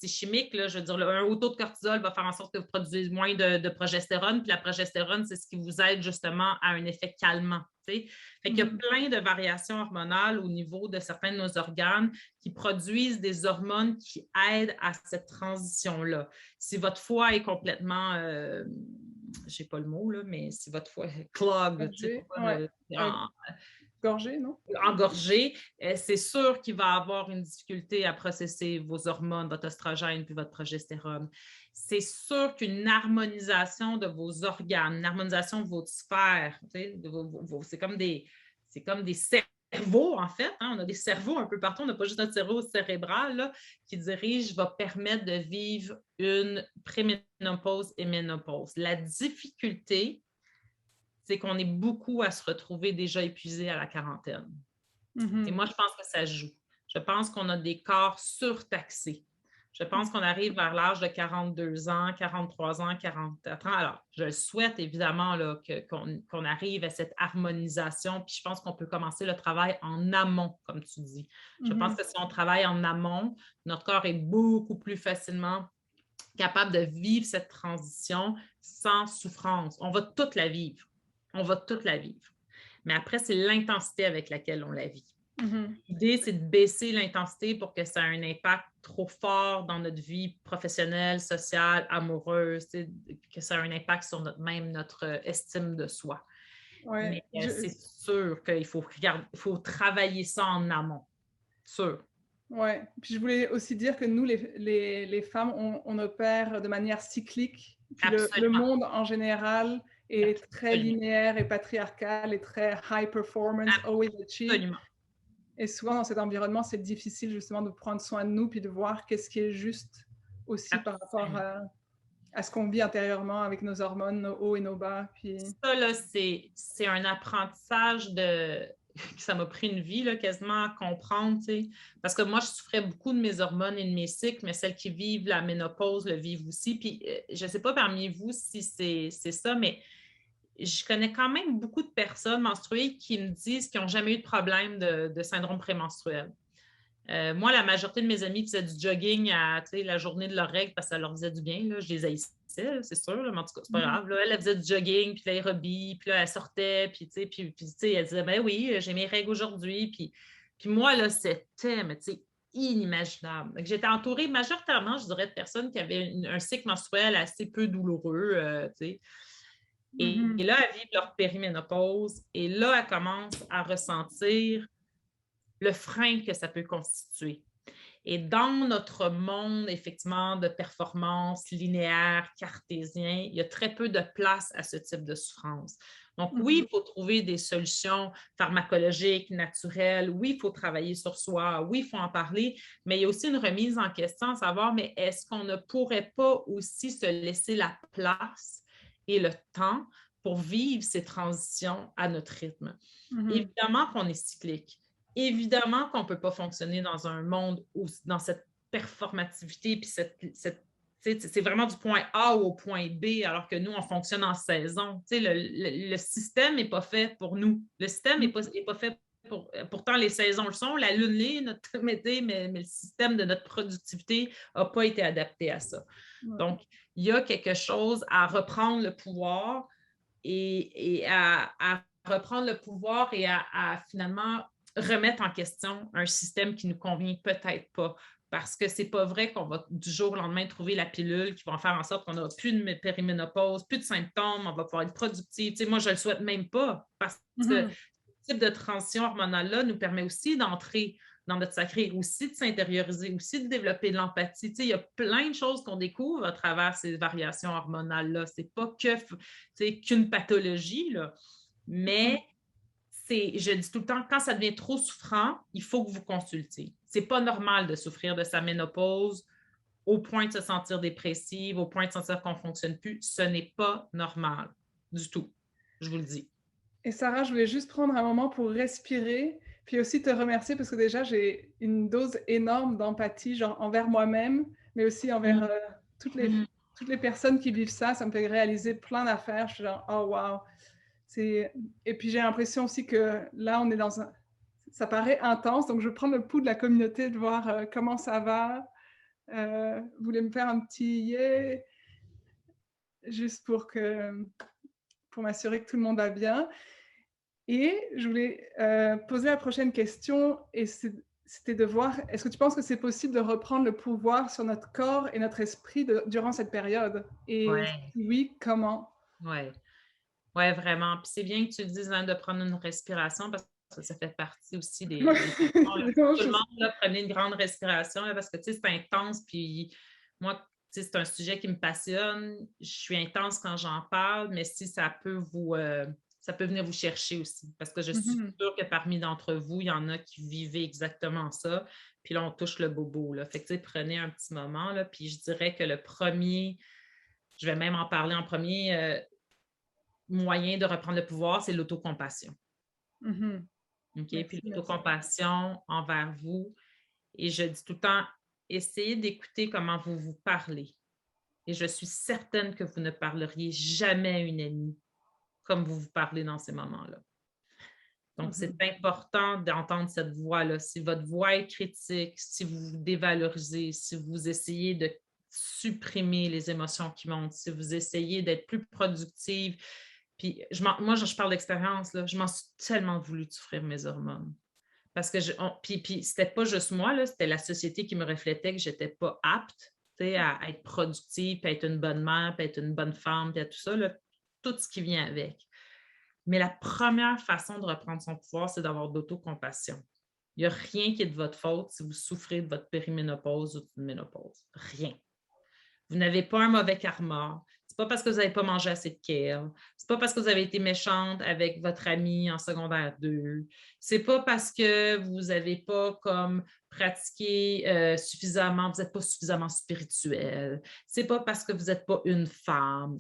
chimique, là, je veux dire, un haut taux de cortisol va faire en sorte que vous produisez moins de progestérone, puis la progestérone, c'est ce qui vous aide justement à un effet calmant. Fait qu'il y a plein de variations hormonales au niveau de certains de nos organes qui produisent des hormones qui aident à cette transition-là. Si votre foie est complètement... je n'ai pas le mot, là, mais si votre foie est clog, gorgé, non? Engorgé, c'est sûr qu'il va avoir une difficulté à processer vos hormones, votre oestrogène puis votre progestérone. C'est sûr qu'une harmonisation de vos organes, une harmonisation de vos sphères, c'est comme des cerveaux, en fait. Hein? On a des cerveaux un peu partout. On n'a pas juste notre cerveau cérébral là, qui dirige, va permettre de vivre une préménopause et ménopause. La difficulté, c'est qu'on est beaucoup à se retrouver déjà épuisé à la quarantaine. Et moi, je pense que ça joue. Je pense qu'on a des corps surtaxés. Je pense qu'on arrive vers l'âge de 42 ans, 43 ans, 44 ans. Alors, je le souhaite évidemment là, qu'on arrive à cette harmonisation. Puis je pense qu'on peut commencer le travail en amont, comme tu dis. Je pense que si on travaille en amont, notre corps est beaucoup plus facilement capable de vivre cette transition sans souffrance. On va toute la vivre. On va toute la vivre. Mais après, c'est l'intensité avec laquelle on la vit. L'idée, c'est de baisser l'intensité pour que ça ait un impact trop fort dans notre vie professionnelle, sociale, amoureuse, que ça ait un impact sur notre estime de soi. Ouais, mais c'est sûr qu'il faut travailler ça en amont. Sûr. Oui, puis je voulais aussi dire que nous, les femmes, on opère de manière cyclique. Puis le monde en général est très linéaire et patriarcal et très high performance, always achieve. Absolument. Et souvent, dans cet environnement, c'est difficile justement de prendre soin de nous puis de voir qu'est-ce qui est juste aussi par rapport à ce qu'on vit intérieurement avec nos hormones, nos hauts et nos bas. Puis... Ça, là, c'est un apprentissage ça m'a pris une vie là, quasiment à comprendre, parce que moi, je souffrais beaucoup de mes hormones et de mes cycles, mais celles qui vivent la ménopause le vivent aussi. Puis, je ne sais pas parmi vous si c'est ça, mais je connais quand même beaucoup de personnes menstruées qui me disent qu'ils n'ont jamais eu de problème de syndrome prémenstruel. Moi, la majorité de mes amis faisaient du jogging à la journée de leur règle parce que ça leur faisait du bien. Là. Je les haïssais, c'est sûr, là, mais en tout cas, c'est pas grave. Là. Elle faisait du jogging, puis l'aérobie, puis là, elle sortait, puis elle disait, ben oui, j'ai mes règles aujourd'hui. Puis moi, là, c'était, mais tu sais, inimaginable. J'étais entourée majoritairement, je dirais, de personnes qui avaient un cycle menstruel assez peu douloureux, tu sais. Et là, elles vivent leur périménopause, et là, elles commencent à ressentir le frein que ça peut constituer. Et dans notre monde, effectivement, de performance linéaire, cartésien, il y a très peu de place à ce type de souffrance. Donc, oui, il faut trouver des solutions pharmacologiques, naturelles. Oui, il faut travailler sur soi. Oui, il faut en parler. Mais il y a aussi une remise en question à savoir, mais est-ce qu'on ne pourrait pas aussi se laisser la place et le temps pour vivre ces transitions à notre rythme? Évidemment qu'on est cyclique. Évidemment qu'on ne peut pas fonctionner dans un monde où, dans cette performativité, puis c'est vraiment du point A au point B, alors que nous, on fonctionne en saison. Le système n'est pas fait pour nous. Le système n'est pas fait pour. Pourtant, les saisons le sont. La lune l'est, notre métier, mais le système de notre productivité n'a pas été adapté à ça. Donc, il y a quelque chose à reprendre le pouvoir et à reprendre le pouvoir et à finalement remettre en question un système qui ne nous convient peut-être pas. Parce que c'est pas vrai qu'on va du jour au lendemain trouver la pilule qui va faire en sorte qu'on n'aura plus de périménopause, plus de symptômes, on va pouvoir être productif. Tu sais, moi, je ne le souhaite même pas parce que ce type de transition hormonale-là nous permet aussi d'entrer dans notre sacré, aussi de s'intérioriser, aussi de développer de l'empathie. Tu sais, il y a plein de choses qu'on découvre à travers ces variations hormonales-là. Ce n'est pas qu'une pathologie, là. Mais je dis tout le temps, quand ça devient trop souffrant, il faut que vous consultiez. Ce n'est pas normal de souffrir de sa ménopause au point de se sentir dépressive, au point de sentir qu'on ne fonctionne plus. Ce n'est pas normal du tout, je vous le dis. Et Sarah, je voulais juste prendre un moment pour respirer, puis aussi te remercier parce que déjà, j'ai une dose énorme d'empathie, genre envers moi-même, mais aussi envers toutes les personnes qui vivent ça. Ça me fait réaliser plein d'affaires. Je suis genre, oh wow. Et puis j'ai l'impression aussi que là, on est dans un... Ça paraît intense, donc je prends le pouls de la communauté de voir comment ça va. Vous voulez me faire un petit yeah, juste pour m'assurer que tout le monde va bien. Et je voulais poser la prochaine question, et c'était de voir, est-ce que tu penses que c'est possible de reprendre le pouvoir sur notre corps et notre esprit durant cette période? Et si oui, comment? Oui, ouais, vraiment. Puis c'est bien que tu le dises, hein, de prendre une respiration parce que ça fait partie aussi des questions. Tout le monde, là, prenez une grande respiration là, parce que c'est intense. Puis moi, c'est un sujet qui me passionne. Je suis intense quand j'en parle, mais si ça peut ça peut venir vous chercher aussi. Parce que je suis sûre que parmi d'entre vous, il y en a qui vivaient exactement ça. Puis là, on touche le bobo. Là. Fait que prenez un petit moment. Là, puis je dirais que le premier, je vais même en parler en premier. Moyen de reprendre le pouvoir, c'est l'autocompassion. OK? Puis l'autocompassion envers vous. Et je dis tout le temps, essayez d'écouter comment vous vous parlez. Et je suis certaine que vous ne parleriez jamais à une amie comme vous vous parlez dans ces moments-là. Donc, c'est important d'entendre cette voix-là. Si votre voix est critique, si vous vous dévalorisez, si vous essayez de supprimer les émotions qui montent, si vous essayez d'être plus productive. Puis, moi, je parle d'expérience, là, je m'en suis tellement voulu de souffrir mes hormones. Parce que puis c'était pas juste moi, là, c'était la société qui me reflétait que j'étais pas apte à être productive, puis à être une bonne mère, puis à être une bonne femme, puis à tout ça, là, tout ce qui vient avec. Mais la première façon de reprendre son pouvoir, c'est d'avoir d'autocompassion. Il n'y a rien qui est de votre faute si vous souffrez de votre périménopause ou d'une ménopause. Rien. Vous n'avez pas un mauvais karma. Ce n'est pas parce que vous n'avez pas mangé assez de kale. Ce n'est pas parce que vous avez été méchante avec votre ami en secondaire 2. Ce n'est pas parce que vous n'avez pas comme pratiqué suffisamment, vous n'êtes pas suffisamment spirituel. Ce n'est pas parce que vous n'êtes pas une femme.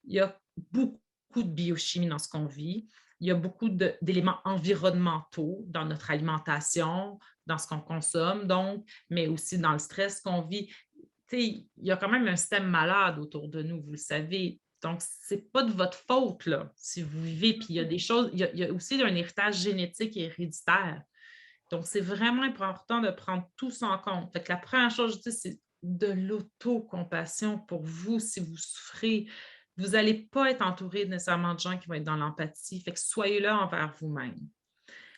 Il y a beaucoup de biochimie dans ce qu'on vit. Il y a beaucoup d'éléments environnementaux dans notre alimentation, dans ce qu'on consomme, donc, mais aussi dans le stress qu'on vit. Il y a quand même un système malade autour de nous, vous le savez. Donc, ce n'est pas de votre faute là, si vous vivez. Puis il y a des choses, il y a aussi un héritage génétique et héréditaire. Donc, c'est vraiment important de prendre tout ça en compte. Fait que la première chose, je dis, c'est de l'autocompassion pour vous si vous souffrez. Vous n'allez pas être entouré nécessairement de gens qui vont être dans l'empathie. Fait que soyez là envers vous-même.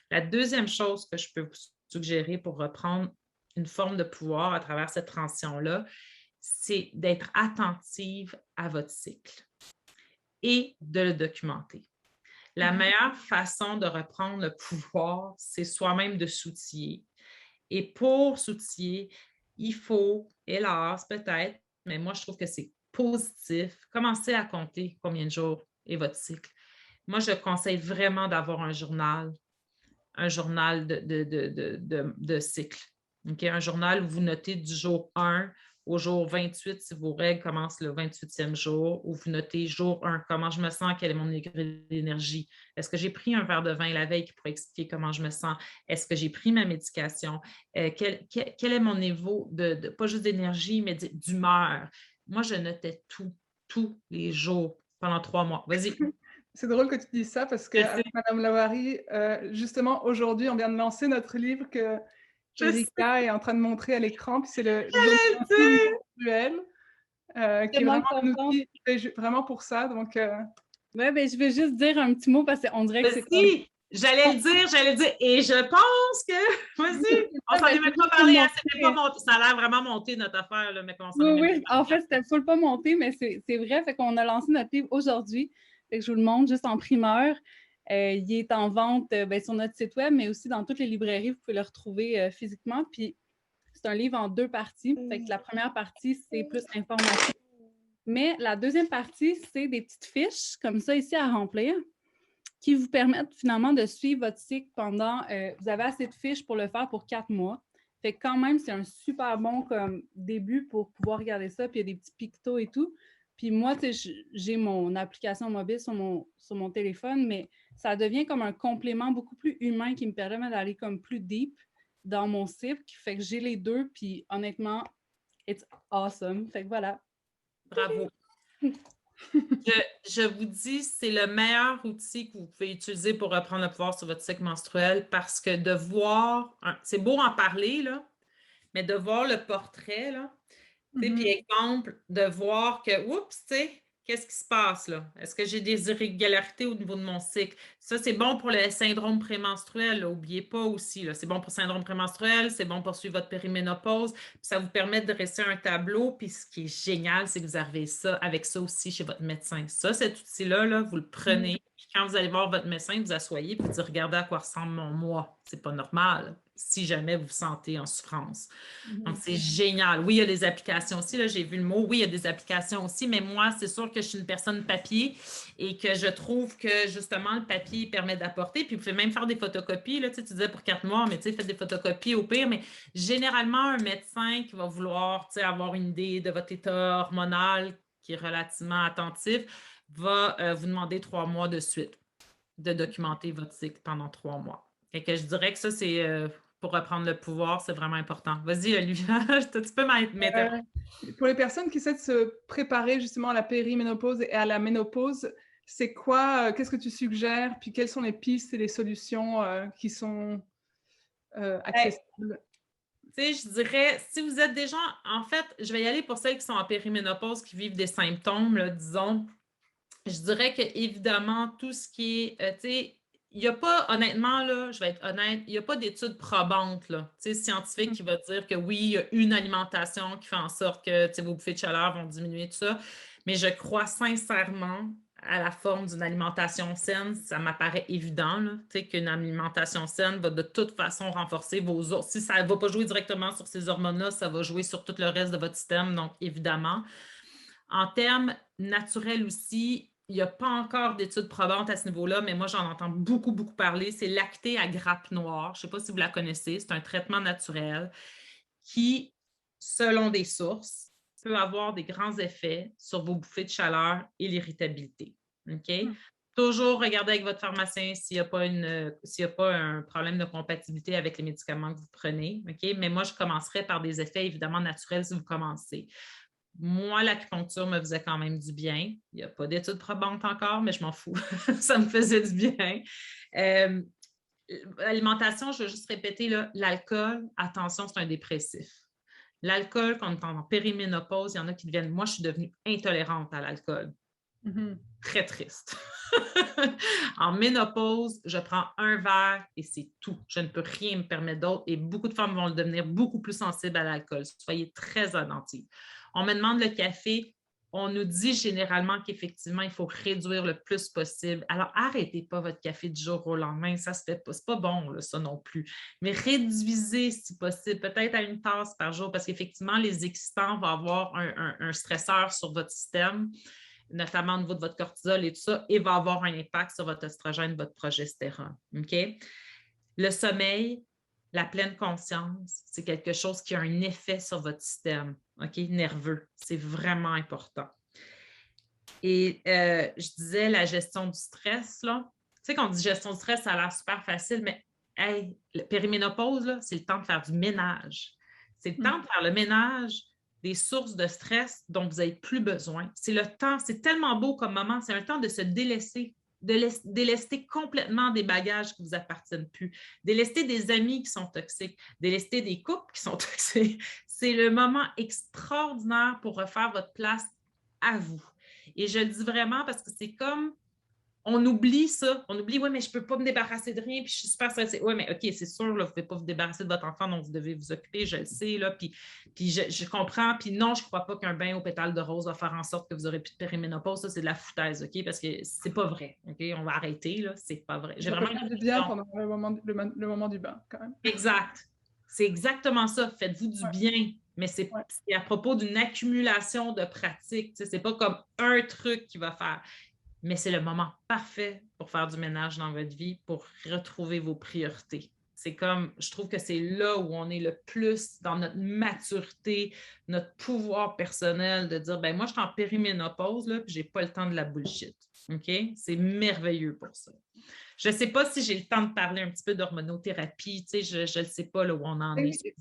La deuxième chose que je peux vous suggérer pour reprendre une forme de pouvoir à travers cette transition-là, c'est d'être attentive à votre cycle et de le documenter. La meilleure façon de reprendre le pouvoir, c'est soi-même de s'outiller Et pour s'outiller, il faut, hélas, peut-être, mais moi, je trouve que c'est positif, commencer à compter combien de jours est votre cycle. Moi, je conseille vraiment d'avoir un journal de cycle. Okay? Un journal où vous notez du jour 1 au jour 28 si vos règles commencent le 28e jour, où vous notez jour 1, comment je me sens, quel est mon degré d'énergie. Est-ce que j'ai pris un verre de vin la veille qui pourrait expliquer comment je me sens? Est-ce que j'ai pris ma médication? Quel est mon niveau pas juste d'énergie, mais d'humeur? Moi, je notais tout, tous les jours pendant 3 mois. Vas-y. C'est drôle que tu dises ça parce Je sais, qu'avec Madame Lawari, justement, aujourd'hui, on vient de lancer notre livre que je sais, Erika est en train de montrer à l'écran, puis c'est le journal j'allais le intime dire. mensuel, qui est Tellement vraiment un contente. outil fait vraiment pour ça. Donc, Ouais, ben, je vais juste dire un petit mot parce qu'on dirait que c'est comme. Vas-y, j'allais le dire. Et je pense que. Vas-y, on s'en Ben, est même c'est pas juste pour parlé, hein, c'était pas montrer. monté. Ça a l'air vraiment monté notre affaire, là, mais on s'en Oui, est même oui. pas En parlé. fait, c'était full pas monté, mais c'est vrai. Fait qu'on a lancé notre livre aujourd'hui. Fait que je vous le montre juste en primeur. Il est en vente ben, sur notre site web, mais aussi dans toutes les librairies. Vous pouvez le retrouver physiquement. Puis c'est un livre en 2 parties. Fait que la première partie, c'est plus informatif. Mais la deuxième partie, c'est des petites fiches comme ça ici à remplir qui vous permettent finalement de suivre votre cycle pendant, vous avez assez de fiches pour le faire pour 4 mois. Fait que quand même, c'est un super bon comme début pour pouvoir regarder ça, puis il y a des petits pictos et tout. Puis moi, j'ai mon application mobile sur mon téléphone, mais ça devient comme un complément beaucoup plus humain qui me permet d'aller comme plus deep dans mon cycle. Fait que j'ai les deux, puis honnêtement, it's awesome. Fait que voilà. Bravo. Je vous dis, c'est le meilleur outil que vous pouvez utiliser pour reprendre le pouvoir sur votre cycle menstruel parce que de voir, c'est beau en parler, là, mais de voir le portrait, là, puis exemple, de voir que, oups, tu sais, qu'est-ce qui se passe là? Est-ce que j'ai des irrégularités au niveau de mon cycle? Ça, c'est bon pour le syndrome prémenstruel. N'oubliez pas aussi, là, c'est bon pour le syndrome prémenstruel, c'est bon pour suivre votre périménopause. Puis ça vous permet de dresser un tableau. Puis ce qui est génial, c'est que vous avez ça avec ça aussi chez votre médecin. Ça, cet outil-là, là, vous le prenez. Puis quand vous allez voir votre médecin, vous asseyez puis vous dites, regardez à quoi ressemble mon moi. C'est pas normal si jamais vous vous sentez en souffrance. Donc, c'est génial. Oui, il y a des applications aussi. Là, j'ai vu le mot. Oui, il y a des applications aussi, mais moi, c'est sûr que je suis une personne papier et que je trouve que justement, le papier permet d'apporter. Puis, vous pouvez même faire des photocopies. Là, tu disais pour 4 mois, mais faites des photocopies au pire. Mais généralement, un médecin qui va vouloir avoir une idée de votre état hormonal qui est relativement attentif va vous demander 3 mois de suite de documenter votre cycle pendant 3 mois. Et que je dirais que ça, c'est pour reprendre le pouvoir, c'est vraiment important. Vas-y, Olivia, tu peux m'interrompre. Pour les personnes qui essaient de se préparer justement à la périménopause et à la ménopause, c'est quoi, qu'est-ce que tu suggères? Puis quelles sont les pistes et les solutions qui sont accessibles? Je dirais, si vous êtes déjà, en fait, je vais y aller pour celles qui sont en périménopause, qui vivent des symptômes, là, disons. Je dirais que évidemment, tout ce qui est, il n'y a pas, honnêtement, là, je vais être honnête, il n'y a pas d'études probantes, là, scientifiques qui vont dire que oui, il y a une alimentation qui fait en sorte que vos bouffées de chaleur vont diminuer, tout ça. Mais je crois sincèrement à la forme d'une alimentation saine. Ça m'apparaît évident, là, qu'une alimentation saine va de toute façon renforcer vos autres. Si ça ne va pas jouer directement sur ces hormones-là, ça va jouer sur tout le reste de votre système, donc évidemment. En termes naturels aussi, il n'y a pas encore d'études probantes à ce niveau-là, mais moi, j'en entends beaucoup, beaucoup parler. C'est lacté à grappe noire. Je ne sais pas si vous la connaissez. C'est un traitement naturel qui, selon des sources, peut avoir des grands effets sur vos bouffées de chaleur et l'irritabilité. OK? Toujours regarder avec votre pharmacien s'il n'y a pas un problème de compatibilité avec les médicaments que vous prenez. OK? Mais moi, je commencerai par des effets évidemment naturels si vous commencez. Moi, l'acupuncture me faisait quand même du bien. Il n'y a pas d'études probantes encore, mais je m'en fous. Ça me faisait du bien. L'alimentation, je vais juste répéter, l'alcool, attention, c'est un dépressif. L'alcool, quand on est en périménopause, il y en a qui deviennent... Moi, je suis devenue intolérante à l'alcool. Très triste. En ménopause, je prends un verre et c'est tout. Je ne peux rien me permettre d'autre et beaucoup de femmes vont devenir beaucoup plus sensibles à l'alcool. Soyez très attentifs. On me demande le café. on nous dit généralement qu'effectivement, il faut réduire le plus possible. Alors, arrêtez pas votre café du jour au lendemain, ça se fait pas. C'est pas bon, là, ça non plus. Mais réduisez si possible, peut-être à une tasse par jour, parce qu'effectivement, les excitants vont avoir un stresseur sur votre système, notamment au niveau de votre cortisol et tout ça, et va avoir un impact sur votre oestrogène, votre progestérone. OK? Le sommeil, la pleine conscience, c'est quelque chose qui a un effet sur votre système, OK, nerveux. C'est vraiment important. Et je disais la gestion du stress, là. Tu sais, quand on dit gestion du stress, ça a l'air super facile, mais hey, la périménopause, là, c'est le temps de faire du ménage. C'est le temps de faire le ménage des sources de stress dont vous n'avez plus besoin. C'est le temps, c'est tellement beau comme moment, c'est un temps de se délaisser, de délester complètement des bagages qui ne vous appartiennent plus, délester des amis qui sont toxiques, délester des couples qui sont toxiques. C'est le moment extraordinaire pour refaire votre place à vous. Et je le dis vraiment parce que c'est comme, on oublie ça. On oublie, oui, mais je ne peux pas me débarrasser de rien, puis je suis super stressée. Oui, mais OK, c'est sûr, là, vous ne pouvez pas vous débarrasser de votre enfant, donc vous devez vous occuper, je le sais, là, puis je comprends, puis non, je ne crois pas qu'un bain aux pétales de rose va faire en sorte que vous n'aurez plus de périménopause. Ça, c'est de la foutaise, OK, parce que c'est pas vrai, OK? On va arrêter, là, c'est pas vrai. J'ai Ça vraiment peut faire du bien pendant le moment du bain, quand même. Exact. C'est exactement ça. Faites-vous du bien, mais c'est à propos d'une accumulation de pratiques. C'est pas comme un truc qui va faire. Mais c'est le moment parfait pour faire du ménage dans votre vie, pour retrouver vos priorités. C'est comme, je trouve que c'est là où on est le plus dans notre maturité, notre pouvoir personnel de dire, ben moi, je suis en périménopause, là, puis j'ai pas le temps de la bullshit. OK? C'est merveilleux pour ça. Je ne sais pas si j'ai le temps de parler un petit peu d'hormonothérapie. Tu sais, je ne sais pas là, où on en est.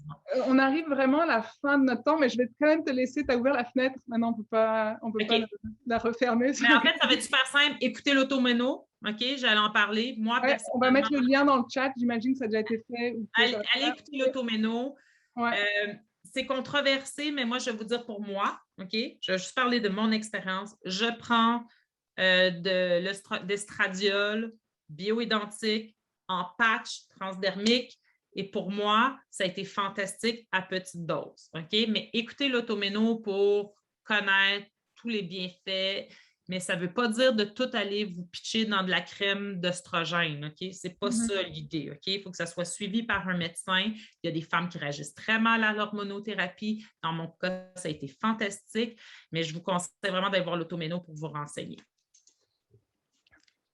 On arrive vraiment à la fin de notre temps, mais je vais quand même te laisser. Tu as ouvert la fenêtre. Maintenant, on peut pas la refermer. Mais en fait, ça va être super simple. Écoutez l'automéno. OK? J'allais en parler. Moi, on va mettre le lien dans le chat. J'imagine que ça a déjà été fait. Allez écouter l'automéno. C'est controversé, mais moi, je vais vous dire pour moi. OK? Je vais juste parler de mon expérience. Je prends d'estradiol bioidentique en patch transdermique. Et pour moi, ça a été fantastique à petite dose. OK? Mais écoutez l'automéno pour connaître tous les bienfaits. Mais ça ne veut pas dire de tout aller vous pitcher dans de la crème d'œstrogène. OK? Ce n'est pas ça l'idée. OK? Il faut que ça soit suivi par un médecin. Il y a des femmes qui réagissent très mal à l'hormonothérapie. Dans mon cas, ça a été fantastique. Mais je vous conseille vraiment d'aller voir l'automéno pour vous renseigner.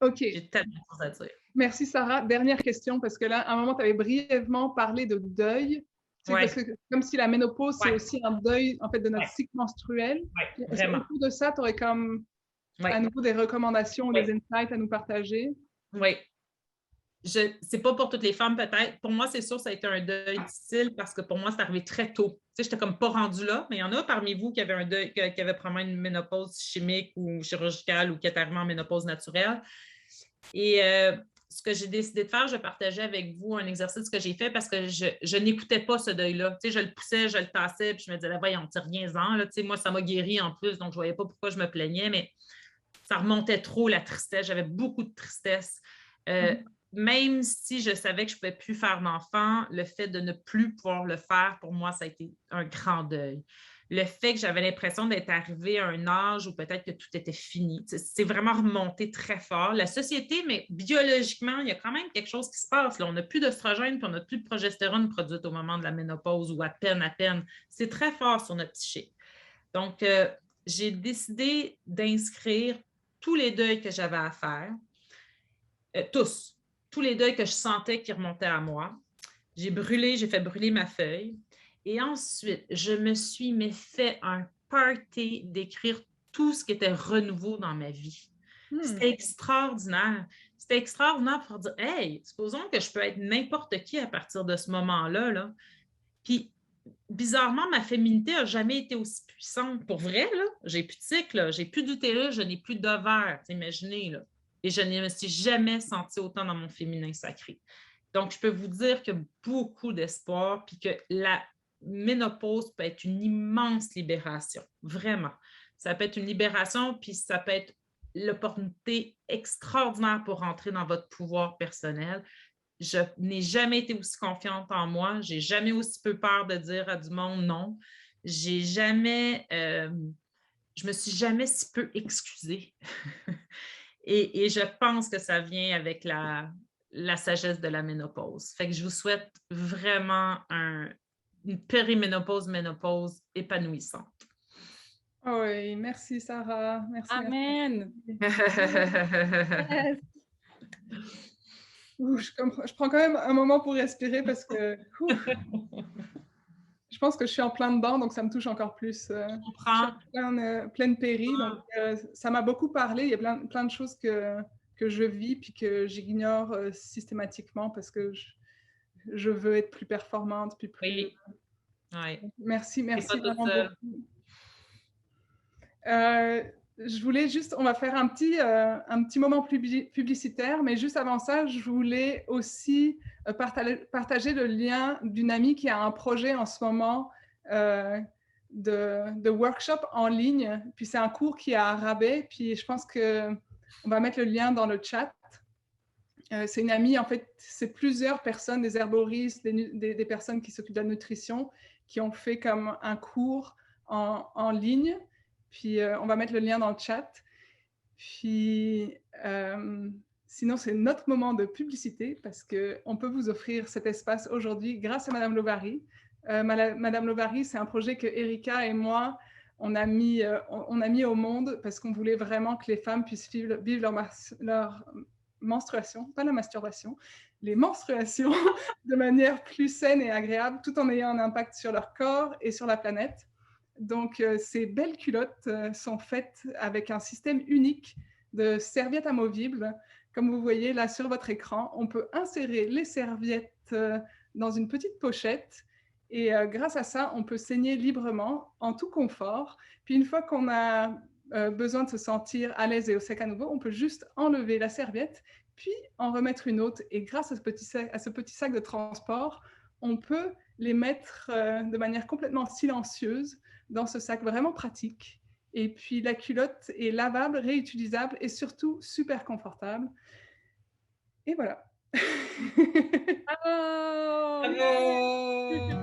OK. J'ai tellement de choses à dire. Merci, Sarah. Dernière question, parce que là, à un moment, tu avais brièvement parlé de deuil. Parce que comme si la ménopause, c'est aussi un deuil, en fait, de notre cycle menstruel. Est-ce qu'au de ça, tu aurais comme à nouveau des recommandations ou des insights à nous partager? Oui. C'est pas pour toutes les femmes, peut-être. Pour moi, c'est sûr, ça a été un deuil difficile parce que pour moi, c'est arrivé très tôt. Tu sais, j'étais comme pas rendue là, mais il y en a parmi vous qui avaient un deuil, qui avaient probablement une ménopause chimique ou chirurgicale ou qui étaient arrivés en ménopause naturelle. Et ce que j'ai décidé de faire, je partageais avec vous un exercice que j'ai fait parce que je n'écoutais pas ce deuil-là. Tu sais, je le poussais, je le tassais, puis je me disais, voyons, rien-en. Tu sais, moi, ça m'a guéri en plus, donc je ne voyais pas pourquoi je me plaignais, mais ça remontait trop, la tristesse. J'avais beaucoup de tristesse. Même si je savais que je ne pouvais plus faire d'enfant, le fait de ne plus pouvoir le faire, pour moi, ça a été un grand deuil. Le fait que j'avais l'impression d'être arrivée à un âge où peut-être que tout était fini. C'est vraiment remonté très fort. La société, mais biologiquement, il y a quand même quelque chose qui se passe. Là. On n'a plus d'oestrogène puis on n'a plus de progestérone produite au moment de la ménopause ou à peine. C'est très fort sur notre psyché. Donc, j'ai décidé d'inscrire tous les deuils que j'avais à faire, tous les deuils que je sentais qui remontaient à moi. J'ai fait brûler ma feuille. Et ensuite, je me suis fait un party d'écrire tout ce qui était renouveau dans ma vie. C'était extraordinaire. C'était extraordinaire pour dire, hey, supposons que je peux être n'importe qui à partir de ce moment-là. Là. Puis, bizarrement, ma féminité n'a jamais été aussi puissante. Pour vrai, là, j'ai plus de cycle, j'ai plus d'utérus, je n'ai plus d'ovaires, imaginez. Là. Et je ne me suis jamais sentie autant dans mon féminin sacré. Donc, je peux vous dire qu'il y a beaucoup d'espoir, puis que la ménopause peut être une immense libération, vraiment. Ça peut être une libération, puis ça peut être l'opportunité extraordinaire pour rentrer dans votre pouvoir personnel. Je n'ai jamais été aussi confiante en moi. Je n'ai jamais aussi peu peur de dire à du monde non. J'ai jamais... je me suis jamais si peu excusée. Et je pense que ça vient avec la sagesse de la ménopause. Fait que je vous souhaite vraiment une périménopause, ménopause épanouissante. Oh oui, merci Sarah. Merci, Amen! merci. Yes! Je prends quand même un moment pour respirer parce que je pense que je suis en plein dedans, donc ça me touche encore plus. Je Je suis comprends. en pleine péri, donc ça m'a beaucoup parlé. Il y a plein de choses que je vis puis que j'ignore systématiquement parce que je veux être plus performante, puis plus... Oui, ouais. Merci, T'es pas merci toute vraiment seule. beaucoup. Je voulais juste, on va faire un petit moment publicitaire, mais juste avant ça, je voulais aussi partager le lien d'une amie qui a un projet en ce moment de workshop en ligne. Puis c'est un cours qui est à rabais, puis je pense qu'on va mettre le lien dans le chat. C'est une amie, en fait, c'est plusieurs personnes, des herboristes, des personnes qui s'occupent de la nutrition, qui ont fait comme un cours en ligne. Puis on va mettre le lien dans le chat. Puis sinon, c'est notre moment de publicité parce qu'on peut vous offrir cet espace aujourd'hui grâce à Madame Lovary. Madame Lovary, c'est un projet que Erika et moi, on a mis au monde parce qu'on voulait vraiment que les femmes puissent vivre leur menstruation, pas la masturbation, les menstruations de manière plus saine et agréable, tout en ayant un impact sur leur corps et sur la planète. Donc, ces belles culottes sont faites avec un système unique de serviettes amovibles. Comme vous voyez là sur votre écran, on peut insérer les serviettes dans une petite pochette et grâce à ça, on peut saigner librement en tout confort. Puis une fois qu'on a besoin de se sentir à l'aise et au sec à nouveau, on peut juste enlever la serviette, puis en remettre une autre. Et grâce à ce petit sac de transport, on peut les mettre de manière complètement silencieuse dans ce sac vraiment pratique. Et puis la culotte est lavable, réutilisable et surtout super confortable. Et voilà. Oh! Bravo!